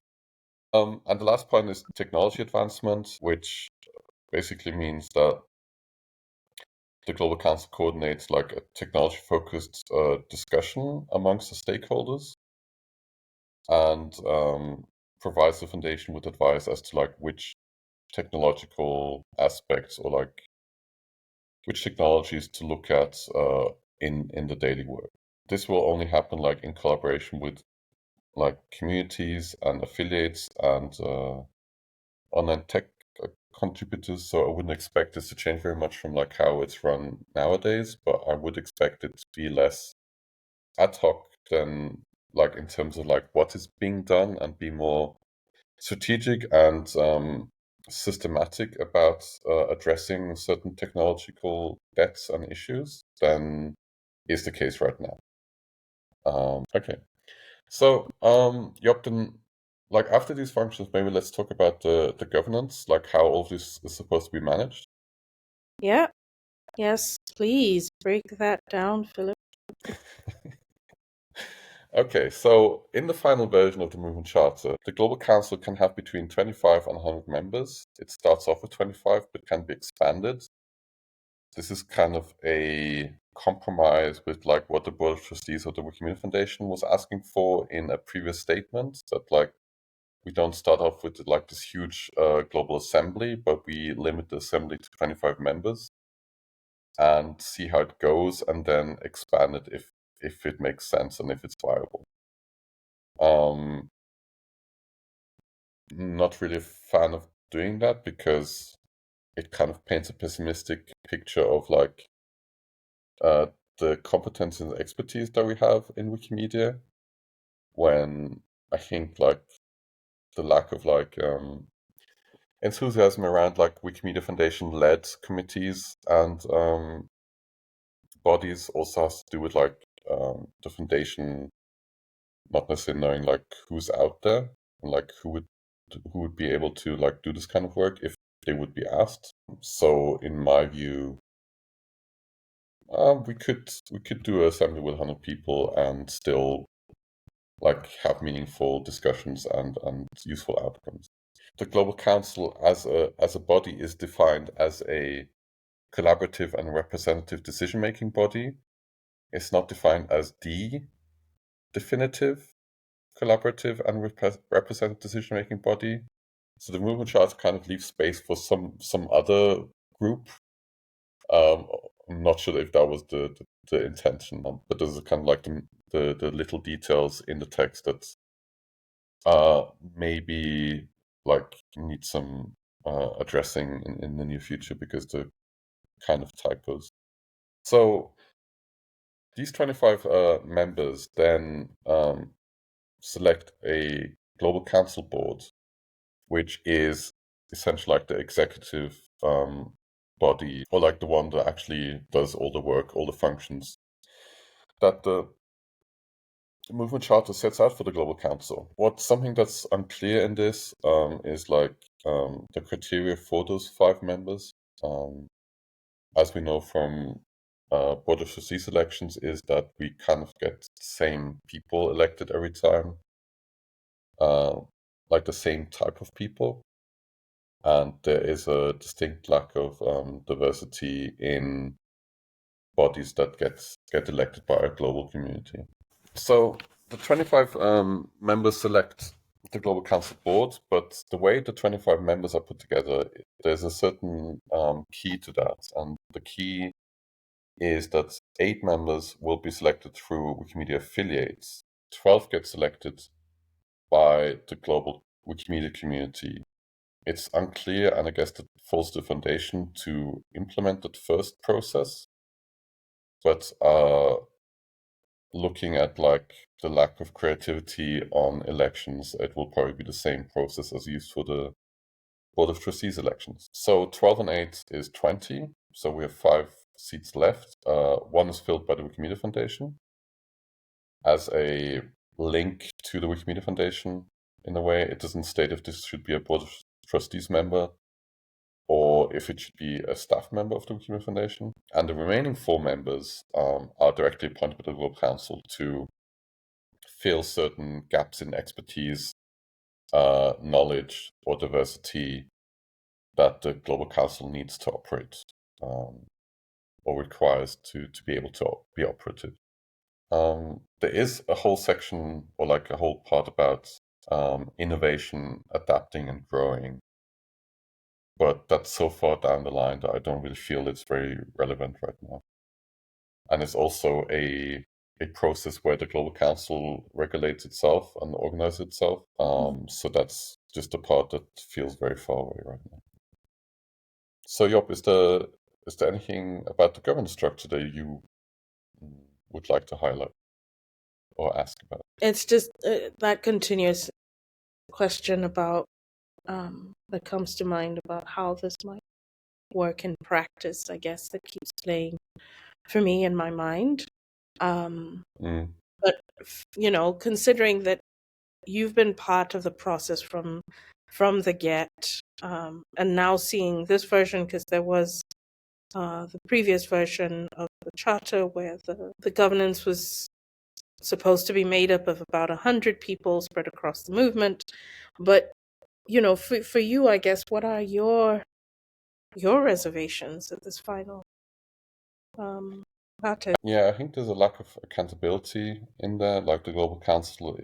And the last point is technology advancement, which basically means that the Global Council coordinates like a technology-focused discussion amongst the stakeholders, and provides the foundation with advice as to like which technological aspects or like which technologies to look at in the daily work. This will only happen like in collaboration with like communities and affiliates and online tech contributors. So I wouldn't expect this to change very much from like how it's run nowadays, but I would expect it to be less ad hoc than like in terms of like what is being done, and be more strategic and systematic about addressing certain technological debts and issues than is the case right now. Okay. So, Yopton, like after these functions, maybe let's talk about the governance, like how all this is supposed to be managed. Yeah. Yes, please break that down, Philip. Okay, so in the final version of the Movement Charter, the Global Council can have between 25 and 100 members. It starts off with 25, but can be expanded. This is kind of a compromise with like what the Board of Trustees of the Wikimedia Foundation was asking for in a previous statement, that like we don't start off with like this huge global assembly, but we limit the assembly to 25 members and see how it goes, and then expand it if it makes sense and if it's viable. Not really a fan of doing that because it kind of paints a pessimistic picture of like the competence and expertise that we have in Wikimedia, when I think like the lack of like enthusiasm around like Wikimedia Foundation led committees and bodies also has to do with like the foundation not necessarily knowing like who's out there and like who would be able to like do this kind of work if they would be asked. So in my view, we could do an assembly with 100 people and still like have meaningful discussions and useful outcomes. The Global Council as a body is defined as a collaborative and representative decision-making body. It's not defined as the definitive collaborative and representative decision-making body. So the movement chart kind of leaves space for some other group. I'm not sure if that was the intention, but there's kind of like the little details in the text that maybe like need some addressing in the near future because they're kind of typos. So these 25 members then select a global council board, which is essentially like the executive body, or like the one that actually does all the work, all the functions that the movement charter sets out for the global council. What's something that's unclear in this is like the criteria for those 5 members. As we know from Board of Trustees elections, is that we kind of get the same people elected every time, like the same type of people. And there is a distinct lack of diversity in bodies that get elected by a global community. So the 25 members select the Global Council board, but the way the 25 members are put together, there's a certain key to that. And the key is that 8 members will be selected through Wikimedia affiliates. 12 get selected by the global Wikimedia community. It's unclear, and I guess that falls the foundation to implement that first process. But looking at like the lack of creativity on elections, it will probably be the same process as used for the Board of Trustees elections. So 12 and 8 is 20. So we have 5 seats left. One is filled by the Wikimedia Foundation as a link to the Wikimedia Foundation. In a way, it doesn't state if this should be a Board of Trustees member or if it should be a staff member of the Wikimedia Foundation. And the remaining 4 members are directly appointed by the Global Council to fill certain gaps in expertise, knowledge, or diversity that the Global Council needs to operate or requires to be able to be operative. There is a whole section or like a whole part about innovation, adapting, and growing. But that's so far down the line that I don't really feel it's very relevant right now. And it's also a process where the Global Council regulates itself and organizes itself. So that's just the part that feels very far away right now. So Job, is there anything about the governance structure that you would like to highlight or ask about? It's just that continuous question about that comes to mind about how this might work in practice, I guess, that keeps playing for me in my mind. Mm. But considering that you've been part of the process from the get, and now seeing this version, because there was the previous version of the charter where the governance was supposed to be made up of about 100 people spread across the movement. But for you, I guess, what are your reservations at this final charter? Yeah, I think there's a lack of accountability in there. Like the Global Council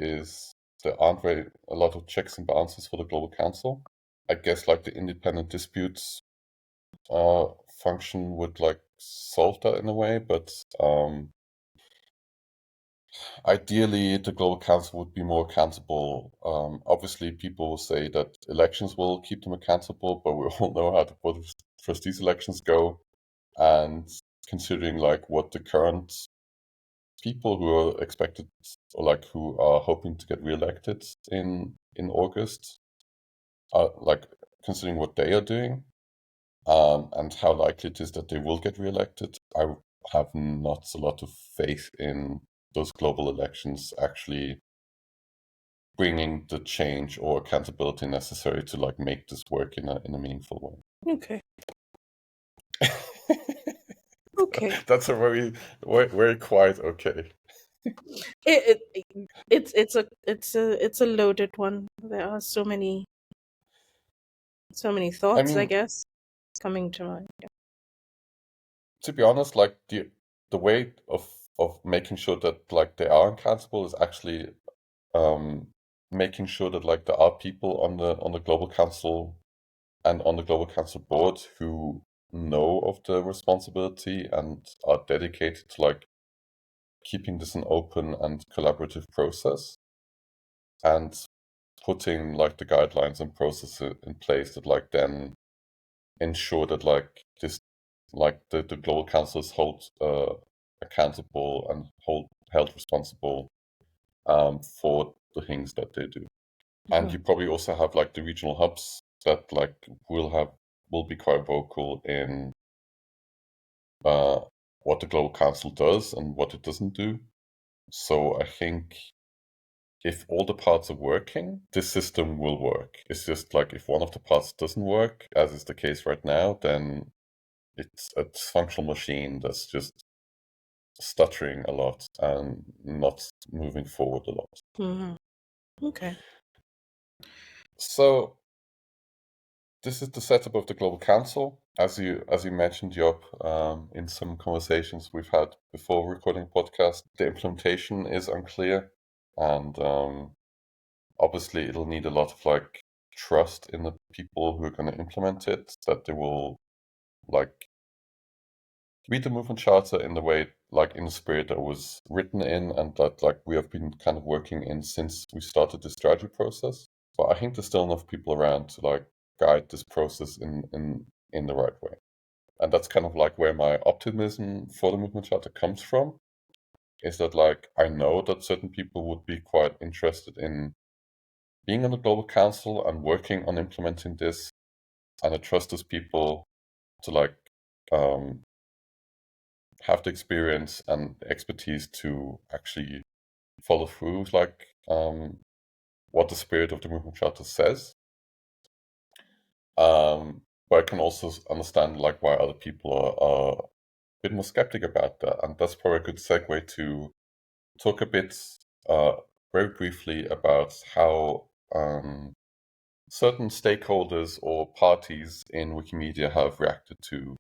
there aren't very a lot of checks and balances for the Global Council. I guess like the independent disputes function would like solve that in a way, but ideally the Global Council would be more accountable. Obviously, people will say that elections will keep them accountable, but we all know how the Board of Trustees elections go, and considering like what the current people who are expected or like who are hoping to get reelected in August are like considering what they are doing, and how likely it is that they will get reelected, I have not a lot of faith in those global elections actually bringing the change or accountability necessary to like make this work in a meaningful Okay. way. Okay. That's a very very quiet okay. It, it's a loaded one. There are so many I thoughts, I mean, guess, coming to mind. to be honest, like the way of making sure that like they are accountable is actually um making sure that like there are people on the global council and on the global council board who know of the responsibility and are dedicated to like keeping this an open and collaborative process, and putting like the guidelines and processes in place that like then ensure that like this like the global councils hold accountable and held responsible for the things that they do. And Mhm. you probably also have like the regional hubs that like will be quite vocal in uh, what the global council does and what it doesn't do. So I think if all the parts are working, this system will work. It's just like if one of the parts doesn't work, as is the case right now, then it's a dysfunctional machine that's just stuttering a lot and not moving forward a lot. Mhm. Okay. So this is the setup of the Global Council. As you mentioned, Yop, in some conversations we've had before recording podcast, the implementation is unclear, and obviously it'll need a lot of like trust in the people who are going to implement it, that they will like read the movement charter in the way, like in the spirit that was written in, and that like we have been kind of working in since we started the strategy process. But I think there's still enough people around to like guide this process in the right way. And that's kind of like where my optimism for the movement charter comes from, is that like I know that certain people would be quite interested in being on the global council and working on implementing this, and I trust those people to like um, have the experience and expertise to actually follow through like what the spirit of the movement charter says. But I can also understand like why other people are a bit more skeptic about that, and that's probably a good segue to talk a bit uh, very briefly about how certain stakeholders or parties in Wikimedia have reacted to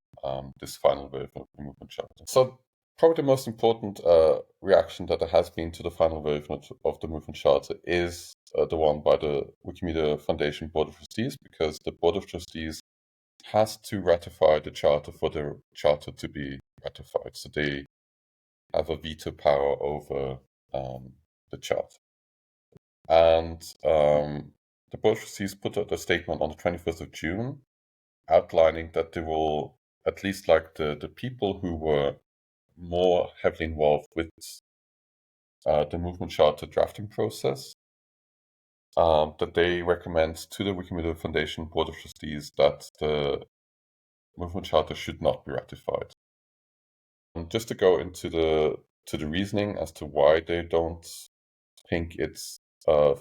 this final version of the movement charter. So probably the most important reaction that there has been to the final version of the movement charter is the one by the Wikimedia Foundation Board of Trustees, because the Board of Trustees has to ratify the charter for the charter to be ratified. So they have a veto power over the charter. And the Board of Trustees put out a statement on the 21st of June outlining that they will, at least like the people who were more heavily involved with the movement charter drafting process, that they recommend to the Wikimedia Foundation Board of Trustees that the movement charter should not be ratified. And just to go into the reasoning as to why they don't think it's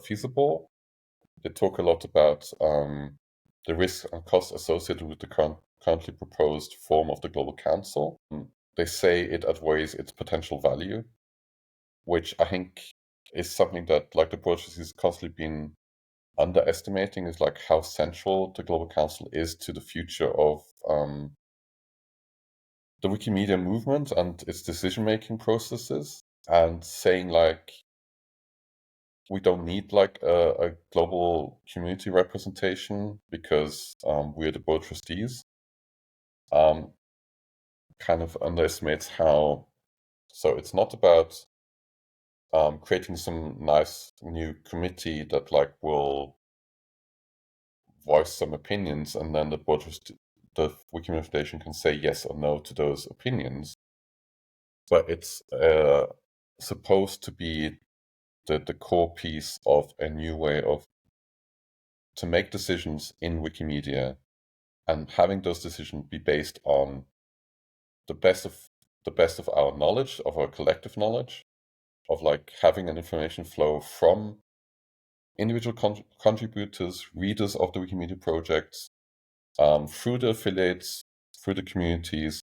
feasible, they talk a lot about the risks and costs associated with the currently proposed form of the Global Council. They say it outweighs its potential value, which I think is something that like the Board of Trustees has constantly been underestimating, is like how central the Global Council is to the future of the Wikimedia movement and its decision-making processes, and saying like we don't need like a global community representation because we're the Board of Trustees, kind of underestimates how. So it's not about creating some nice new committee that like will voice some opinions, and then the the Wikimedia Foundation can say yes or no to those opinions. But it's supposed to be the core piece of a new way of to make decisions in Wikimedia, and having those decisions be based on the best of our knowledge, of our collective knowledge, of like having an information flow from individual contributors, readers of the Wikimedia projects, through the affiliates, through the communities,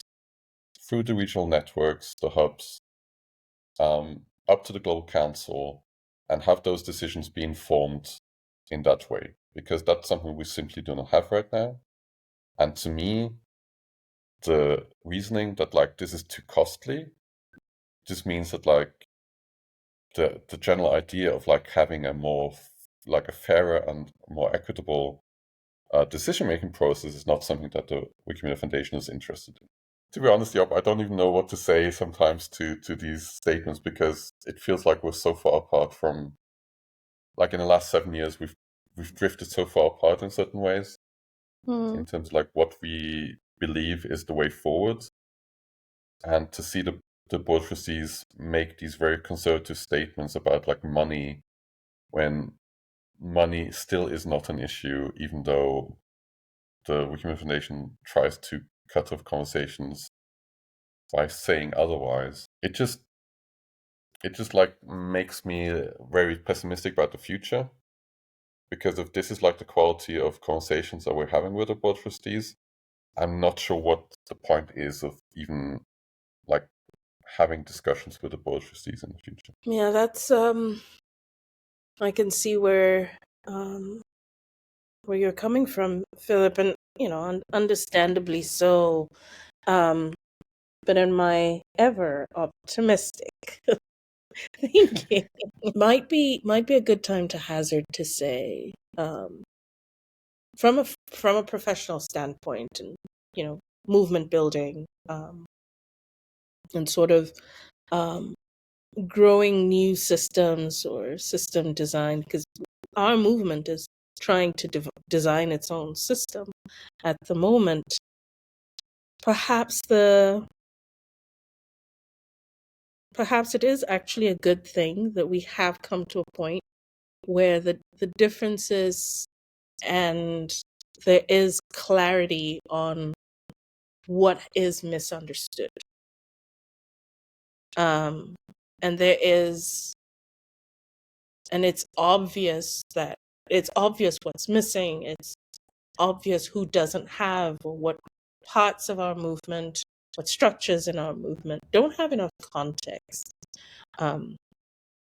through the regional networks, the hubs, up to the Global Council, and have those decisions be informed in that way, because that's something we simply do not have right now. And to me, the reasoning that like this is too costly just means that like the general idea of like having a more like a fairer and more equitable decision-making process is not something that the Wikimedia Foundation is interested in. To be honest, Yop, I don't even know what to say sometimes to these statements, because it feels like we're so far apart from, like in the last 7 years, we've drifted so far apart in certain ways, in terms of like what we believe is the way forward. And to see the Board of Trustees make these very conservative statements about like money, when money still is not an issue, even though the Wikimedia Foundation tries to cut off conversations by saying otherwise. It just like makes me very pessimistic about the future, because if this is like the quality of conversations that we're having with the Board of Trustees, I'm not sure what the point is of even like having discussions with the Board of Trustees in the future. Yeah, that's I can see where you're coming from, Philip, and understandably so. But in my ever optimistic thinking, it might be a good time to hazard to say, from a professional standpoint, and movement building, and sort of growing new systems or system design, because our movement is trying to design its own system at the moment. Perhaps it is actually a good thing that we have come to a point where the differences, and there is clarity on what is misunderstood. And there is, and it's obvious what's missing. It's obvious who doesn't have, or what parts of our movement, what structures in our movement don't have enough context,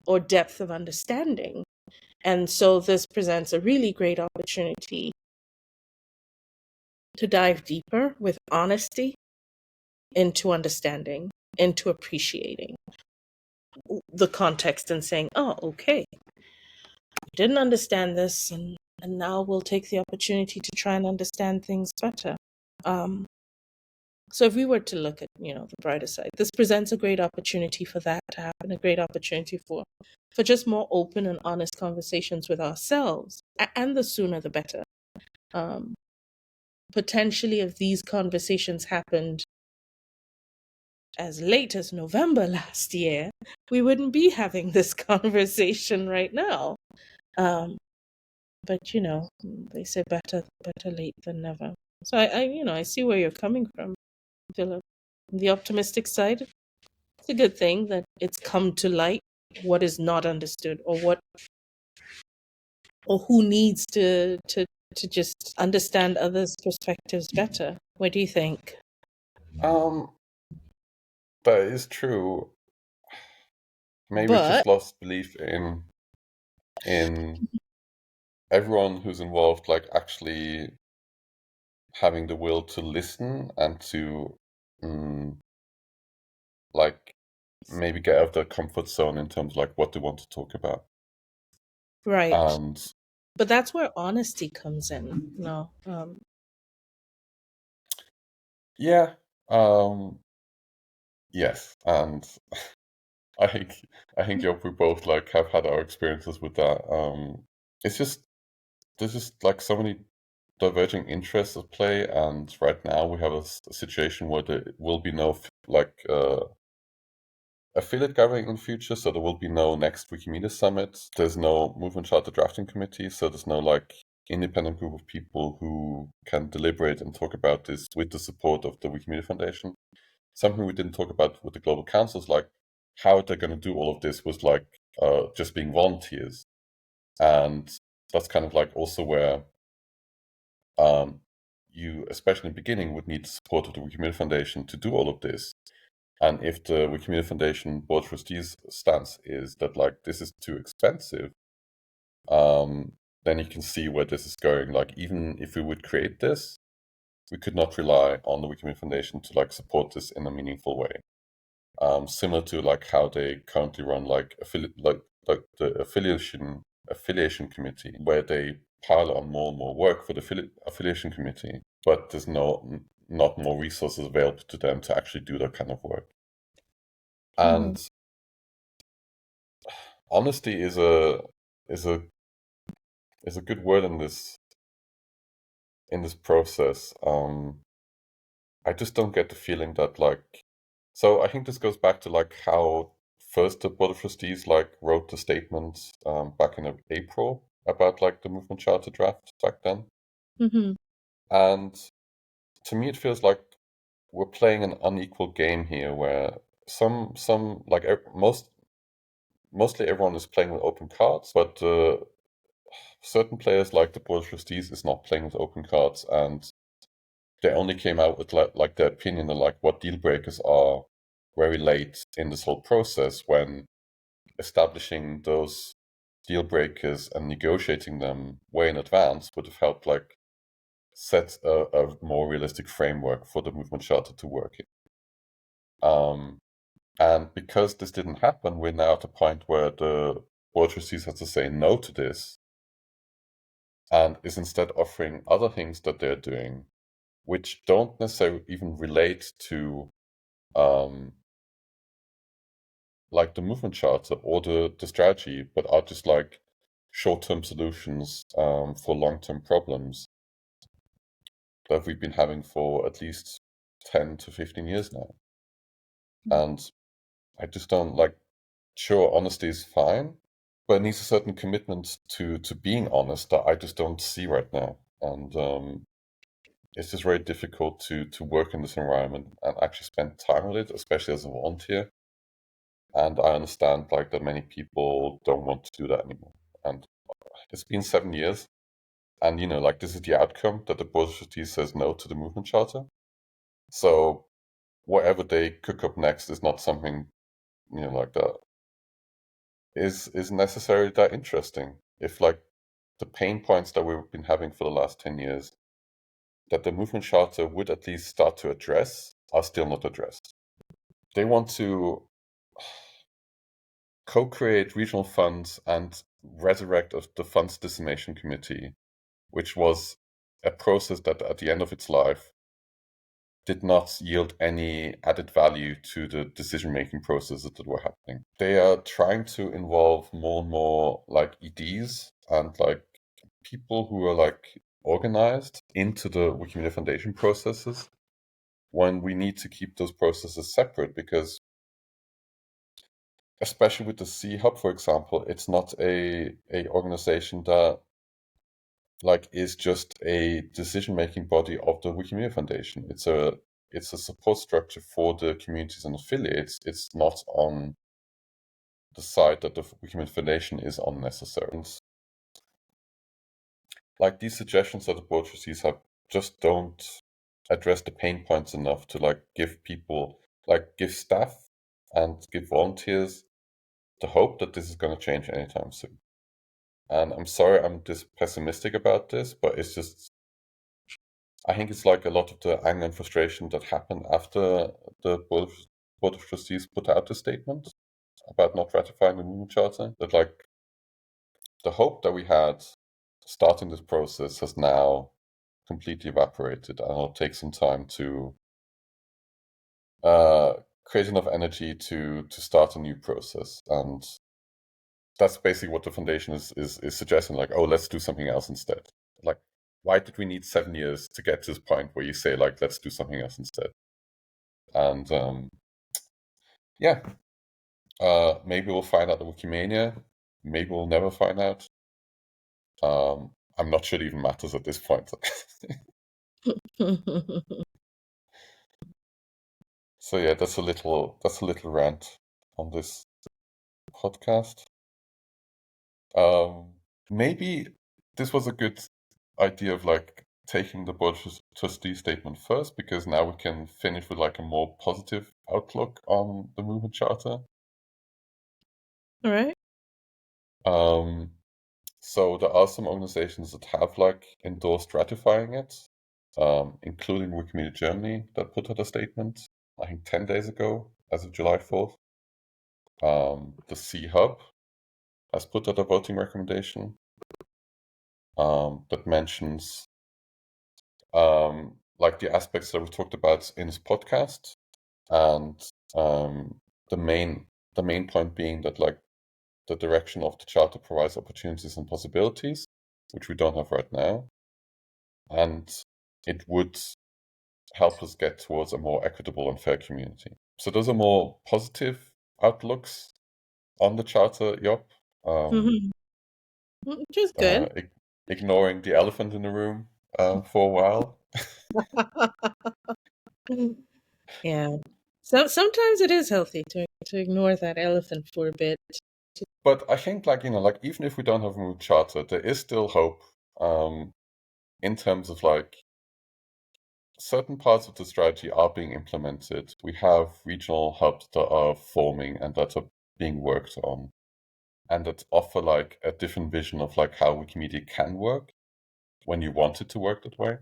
or depth of understanding. And so this presents a really great opportunity to dive deeper with honesty into understanding, into appreciating the context, and saying, oh, okay, I didn't understand this, and now we'll take the opportunity to try and understand things better. So if we were to look at, the brighter side, this presents a great opportunity for that to happen, a great opportunity for just more open and honest conversations with ourselves, and the sooner the better. Potentially, if these conversations happened as late as November last year, we wouldn't be having this conversation right now. but they say better late than never. So I see where you're coming from, Philip. The optimistic side, it's a good thing that it's come to light what is not understood, or who needs to just understand others' perspectives better. What do you think? Um, that is true. Maybe it's But just lost belief in everyone who's involved, like actually having the will to listen and to mm, like maybe get out of their comfort zone in terms of like what they want to talk about. right, And but that's where honesty comes in. No, yeah, yes, and I think I think Job, we both like have had our experiences with that. It's just there's just like so many diverging interests at play, and right now we have a situation where there will be no affiliate gathering in the future, so there will be no next Wikimedia Summit. There's no Movement Charter Drafting Committee, so there's no like independent group of people who can deliberate and talk about this with the support of the Wikimedia Foundation. Something we didn't talk about with the Global Council is like how they're going to do all of this was like just being volunteers, and that's kind of like also where you, especially in the beginning, would need the support of the Wikimedia Foundation to do all of this. And if the Wikimedia Foundation Board of Trustees stance is that like this is too expensive, then you can see where this is going. Like even if we would create this, we could not rely on the Wikimedia Foundation to like support this in a meaningful way. Similar to like how they currently run like the affiliation committee, where they pile on more and more work for the affiliation committee, but there's not more resources available to them to actually do that kind of work. mhm. And honesty is a is a good word in this process. I just don't get the feeling that like, so I think this goes back to like how first the Board of Trustees like wrote the statement back in April about like the movement charter draft back then. Mhm. And to me, it feels like we're playing an unequal game here, where some like mostly everyone is playing with open cards, but certain players like the Board of Trustees is not playing with open cards, and they only came out with like their opinion on like what deal breakers are very late in this whole process, when establishing those deal breakers and negotiating them way in advance would have helped like set a more realistic framework for the movement charter to work in. And because this didn't happen, we're now at a point where the Board of Trustees has to say no to this and is instead offering other things that they're doing, which don't necessarily even relate to like the movement charter or the strategy, but are just like short-term solutions for long-term problems that we've been having for at least 10 to 15 years now. And I just don't like, sure, honesty is fine, but it needs a certain commitment to being honest that I just don't see right now. And it's just very difficult to work in this environment and actually spend time with it, especially as a volunteer. And I understand like that many people don't want to do that anymore. And it's been 7 years, and like this is the outcome, that the Board of Trustees says no to the movement charter. So whatever they cook up next is not something like that is necessarily that interesting. If like the pain points that we've been having for the last 10 years that the movement charter would at least start to address are still not addressed. They want to co-create regional funds and resurrect the funds dissemination committee, which was a process that at the end of its life did not yield any added value to the decision-making processes that were happening. They are trying to involve more and more like EDs and like people who are like organized into the Wikimedia Foundation processes, when we need to keep those processes separate, because especially with the C Hub, for example, it's not a organization that like is just a decision-making body of the Wikimedia Foundation. It's a support structure for the communities and affiliates. It's not on the side that the Wikimedia Foundation is unnecessary. And, like, these suggestions that the board of trustees have just don't address the pain points enough to like give people, like give staff and give volunteers the hope that this is going to change anytime soon. And I'm sorry I'm this pessimistic about this, but it's just, I think it's like a lot of the anger and frustration that happened after the Board of Trustees put out the statement about not ratifying the movement charter, that like the hope that we had starting this process has now completely evaporated, and it'll take some time to create enough energy to start a new process. And that's basically what the foundation is suggesting, like, oh, let's do something else instead. Like, why did we need 7 years to get to this point where you say, like, let's do something else instead? And yeah, maybe we'll find out the Wikimania. Maybe we'll never find out. I'm not sure it even matters at this point. So yeah, that's a little rant on this podcast. Maybe this was a good idea of like taking the board trustee statement first, because now we can finish with like a more positive outlook on the movement charter. All right. So there are some organizations that have like endorsed ratifying it, including Wikimedia Germany that put out a statement, I think 10 days ago, as of July 4th. The C Hub has put out a voting recommendation that mentions like the aspects that we talked about in this podcast, and the main point being that like the direction of the charter provides opportunities and possibilities, which we don't have right now, and it would help us get towards a more equitable and fair community. So those are more positive outlooks on the charter, Yop. Which is good. Ignoring the elephant in the room for a while. Yeah. So sometimes it is healthy to ignore that elephant for a bit. But I think, like, like even if we don't have a mood charter, there is still hope in terms of like certain parts of the strategy are being implemented. We have regional hubs that are forming and that are being worked on, and that offer like a different vision of like how Wikimedia can work when you want it to work that way.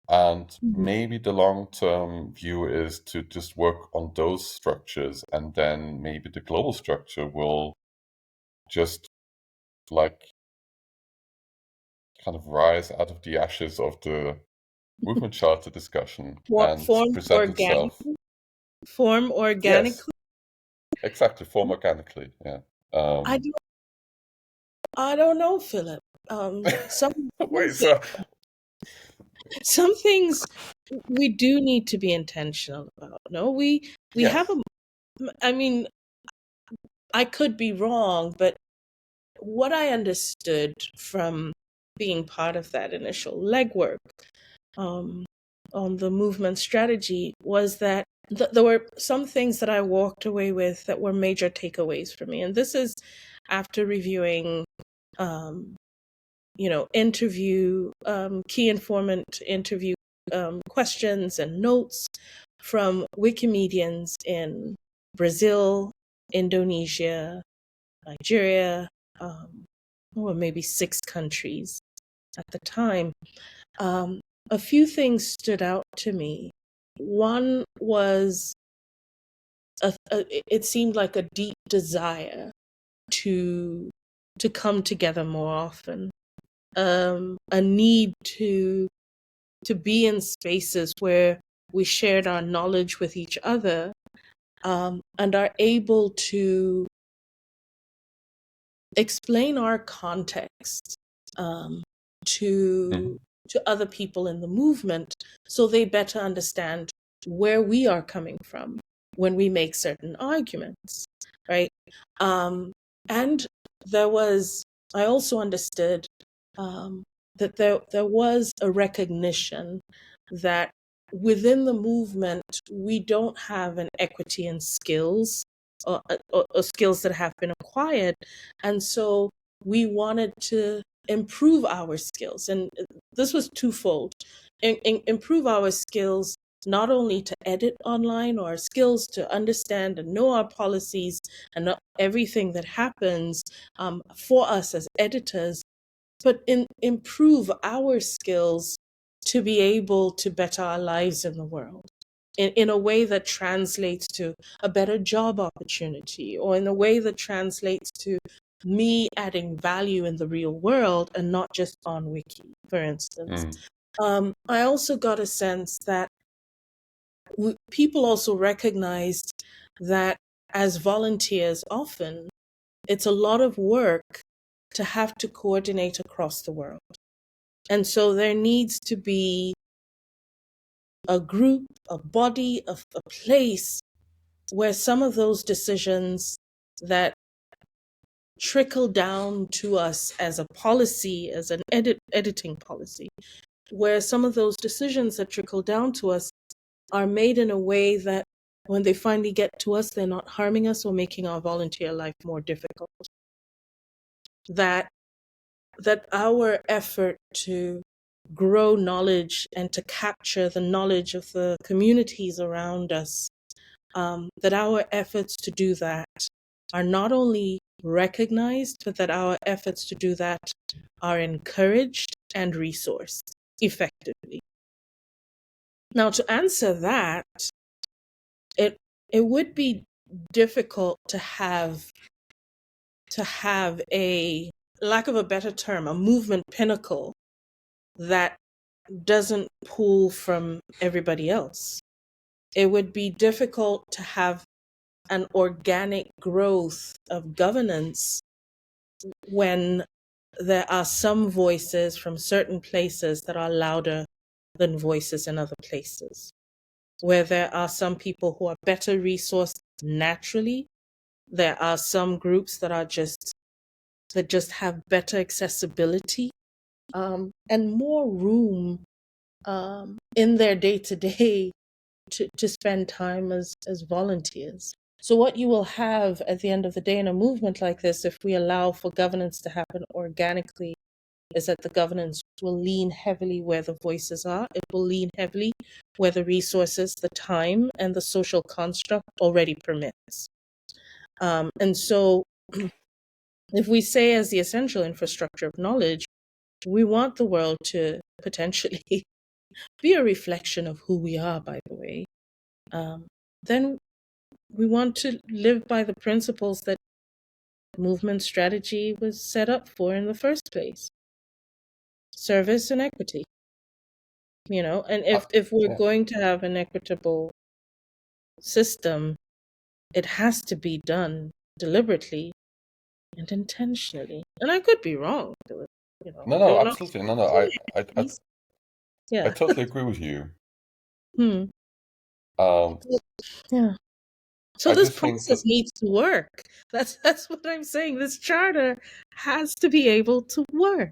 And maybe the long-term view is to just work on those structures, and then maybe the global structure will just like kind of rise out of the ashes of the movement charter discussion and Form present itself. Form organically. Yes, exactly. Form organically. Yeah. I don't know, Philip. Wait. So some things we do need to be intentional about. No, we yes. have a. I mean, I could be wrong, but what I understood from being part of that initial legwork on the movement strategy was that there were some things that I walked away with that were major takeaways for me. And this is after reviewing, interview, key informant interview questions and notes from Wikimedians in Brazil, Indonesia, Nigeria, or maybe 6 countries at the time. A few things stood out to me. One was it seemed like a deep desire to come together more often, a need to be in spaces where we shared our knowledge with each other, and are able to explain our context to other people in the movement, so they better understand where we are coming from when we make certain arguments, right? And I also understood that there was a recognition that within the movement we don't have an equity in skills, or skills that have been acquired, and so we wanted to improve our skills. And this was twofold: improve our skills not only to edit online, or skills to understand and know our policies and know everything that happens for us as editors, but improve our skills to be able to better our lives in the world in a way that translates to a better job opportunity, or in a way that translates to me adding value in the real world and not just on Wiki, for instance. I also got a sense that people also recognized that as volunteers, often it's a lot of work to have to coordinate across the world. And so there needs to be a group, a body, a place where some of those decisions that trickle down to us as a policy, as an editing policy, where some of those decisions that trickle down to us are made in a way that when they finally get to us, they're not harming us or making our volunteer life more difficult. That our effort to grow knowledge and to capture the knowledge of the communities around us, that our efforts to do that are not only recognized, but that our efforts to do that are encouraged and resourced effectively. Now, to answer that, it would be difficult to have a, lack of a better term, a movement pinnacle that doesn't pull from everybody else. It would be difficult to have an organic growth of governance when there are some voices from certain places that are louder than voices in other places, where there are some people who are better resourced naturally. There are some groups that just have better accessibility, and more room in their day-to-day to spend time as volunteers. So what you will have at the end of the day in a movement like this, if we allow for governance to happen organically, is that the governance will lean heavily where the voices are. It will lean heavily where the resources, the time, and the social construct already permits. And so if we say, as the essential infrastructure of knowledge, we want the world to potentially be a reflection of who we are, by the way, then we want to live by the principles that movement strategy was set up for in the first place: service and equity. And if we're going to have an equitable system, it has to be done deliberately and intentionally. And I could be wrong. No, absolutely. No, I Yeah. totally agree with you. Hmm. Um, Yeah. So I this just think that, process needs to work. That's what I'm saying. This charter has to be able to work,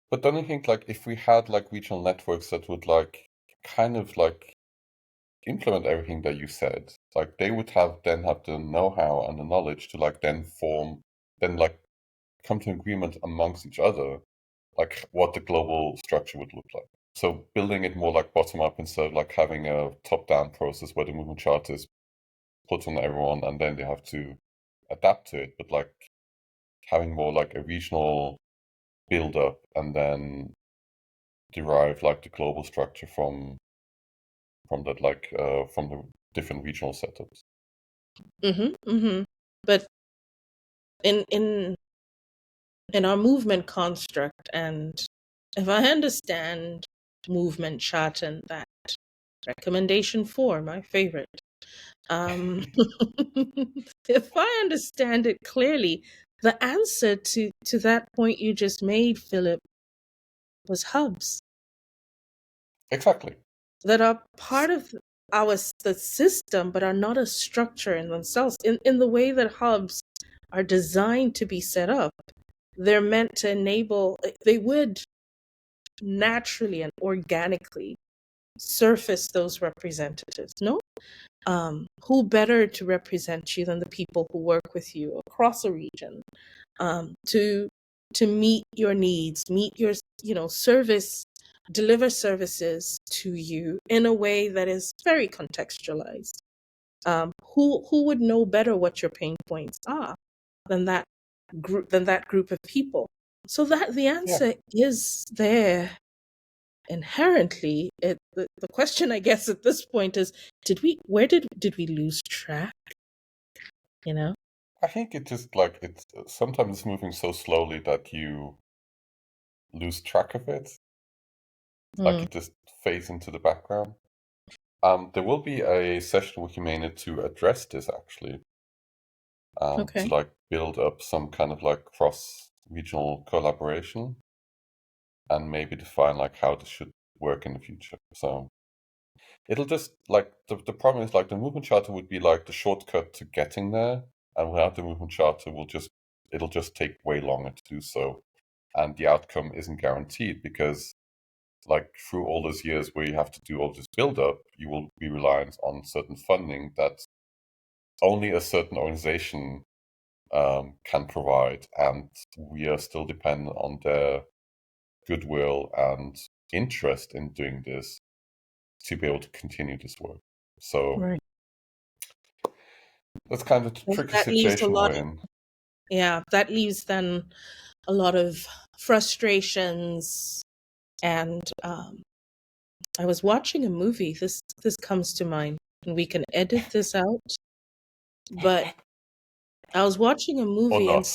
but don't you think, like, if we had like regional networks that would like kind of like implement everything that you said, like they would have the know-how and the knowledge to like then like come to agreement amongst each other, like what the global structure would look like. So building it more like bottom up instead of like having a top down process where the movement chart is put on everyone and then they have to adapt to it, but like having more like a regional build up and then derive like the global structure from that, like from the different regional setups. But in our movement construct, and if I understand movement chart and that recommendation 4, my favorite, if I understand it clearly, the answer to that point you just made, Philip, was hubs Exactly. that are part of the system, but are not a structure in themselves. In the way that hubs are designed to be set up, they're meant to enable, they would naturally and organically surface those representatives, no? Who better to represent you than the people who work with you across a region, to meet your needs, meet your, service, deliver services to you in a way that is very contextualized. Who would know better what your pain points are than that group of people? So that the Yeah, answer is there inherently. The question, I guess, at this point is, did we lose track? You know? I think it just like it's sometimes it's moving so slowly that you lose track of it. Like Mm, it just fades into the background. There will be a session with Wikimedia to address this actually, to okay. like build up some kind of like cross-regional collaboration and maybe define like how this should work in the future. So it'll just like the problem is like the movement charter would be like the shortcut to getting there, and without the movement charter, it'll just take way longer to do so, and the outcome isn't guaranteed because like through all those years where you have to do all this build up, you will be reliant on certain funding that only a certain organization can provide, and we are still dependent on their goodwill and interest in doing this to be able to continue this work. So Right. that's kind of the tricky That leaves a situation lot. we're in. Yeah, that leaves then a lot of frustrations. And I was watching a movie. This comes to mind, and we can edit this out. But I was watching a Or movie, and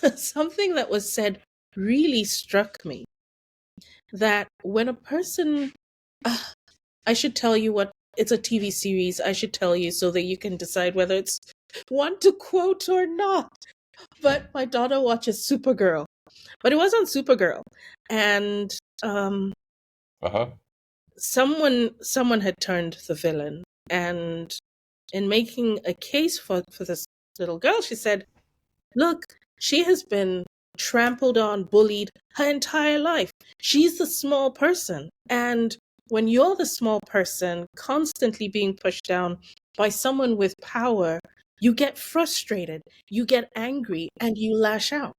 not. something that was said really struck me. That when a person, uh, I should tell you what, it's a TV series. I should tell you so that you can decide whether it's one to quote or not. But my daughter watches Supergirl, but it wasn't Supergirl, and um, Uh-huh. someone had turned the villain, and in making a case for this little girl, she said, "Look, she has been trampled on, bullied her entire life. She's the small person. And when you're the small person constantly being pushed down by someone with power, you get frustrated, you get angry, and you lash out."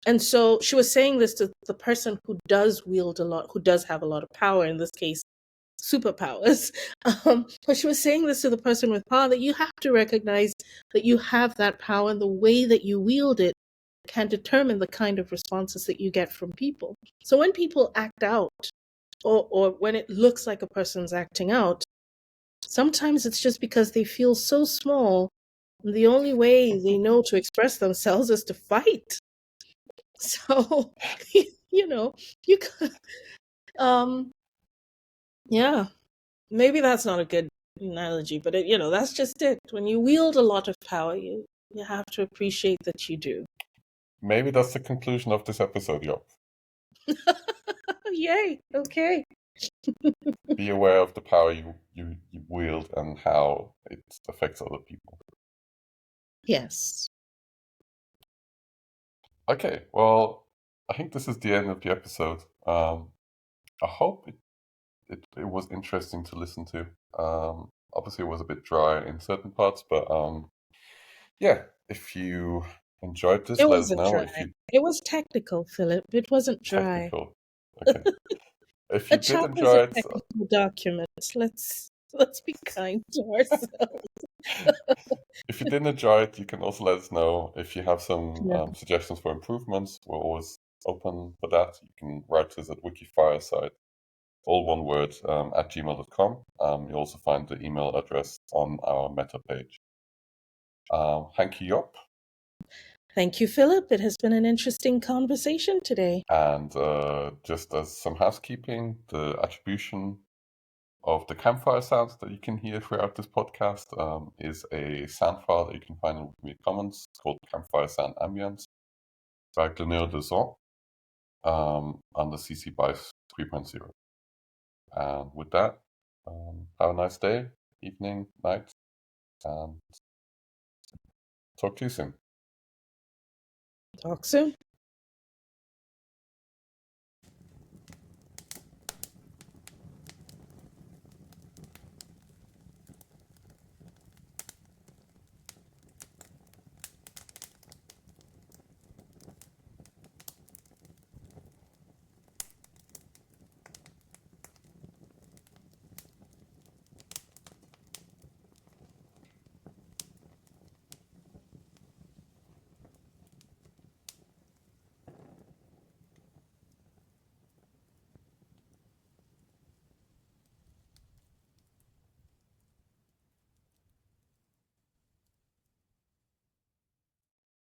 And so she was saying this to the person who does wield a lot, who does have a lot of power, in this case, superpowers. But she was saying this to the person with power, that you have to recognize that you have that power, and the way that you wield it can determine the kind of responses that you get from people. So when people act out, or when it looks like a person's acting out, sometimes it's just because they feel so small. And the only way they know to express themselves is to fight. So, you know, you could, um, yeah, maybe that's not a good analogy, but that's just it. When you wield a lot of power, you have to appreciate that you do. Maybe that's the conclusion of this episode, Yop. Yay! Okay. Be aware of the power you wield and how it affects other people. Yes. Okay, well, I think this is the end of the episode. I hope it was interesting to listen to. Obviously, it was a bit dry in certain parts, but yeah, if you enjoyed It this, let us wasn't know. dry. If you It was technical, Philip. It wasn't dry. technical, okay. If A you did chat is a enjoy it, technical document. Let's be kind to ourselves. if you didn't enjoy it, you can also let us know. If you have some Yeah. suggestions for improvements, we're always open for that. You can write to us at WikiFireside, all one word, at gmail.com. You'll also find the email address on our meta page. Thank you, Yop. Thank you, Philip. It has been an interesting conversation today. And just as some housekeeping, the attribution of the Campfire sounds that you can hear throughout this podcast is a sound file that you can find in Wikimedia Commons called Campfire Sound Ambience by Glaneur under CC BY 3.0. And with that, have a nice day, evening, night, and talk to you soon. Talk soon.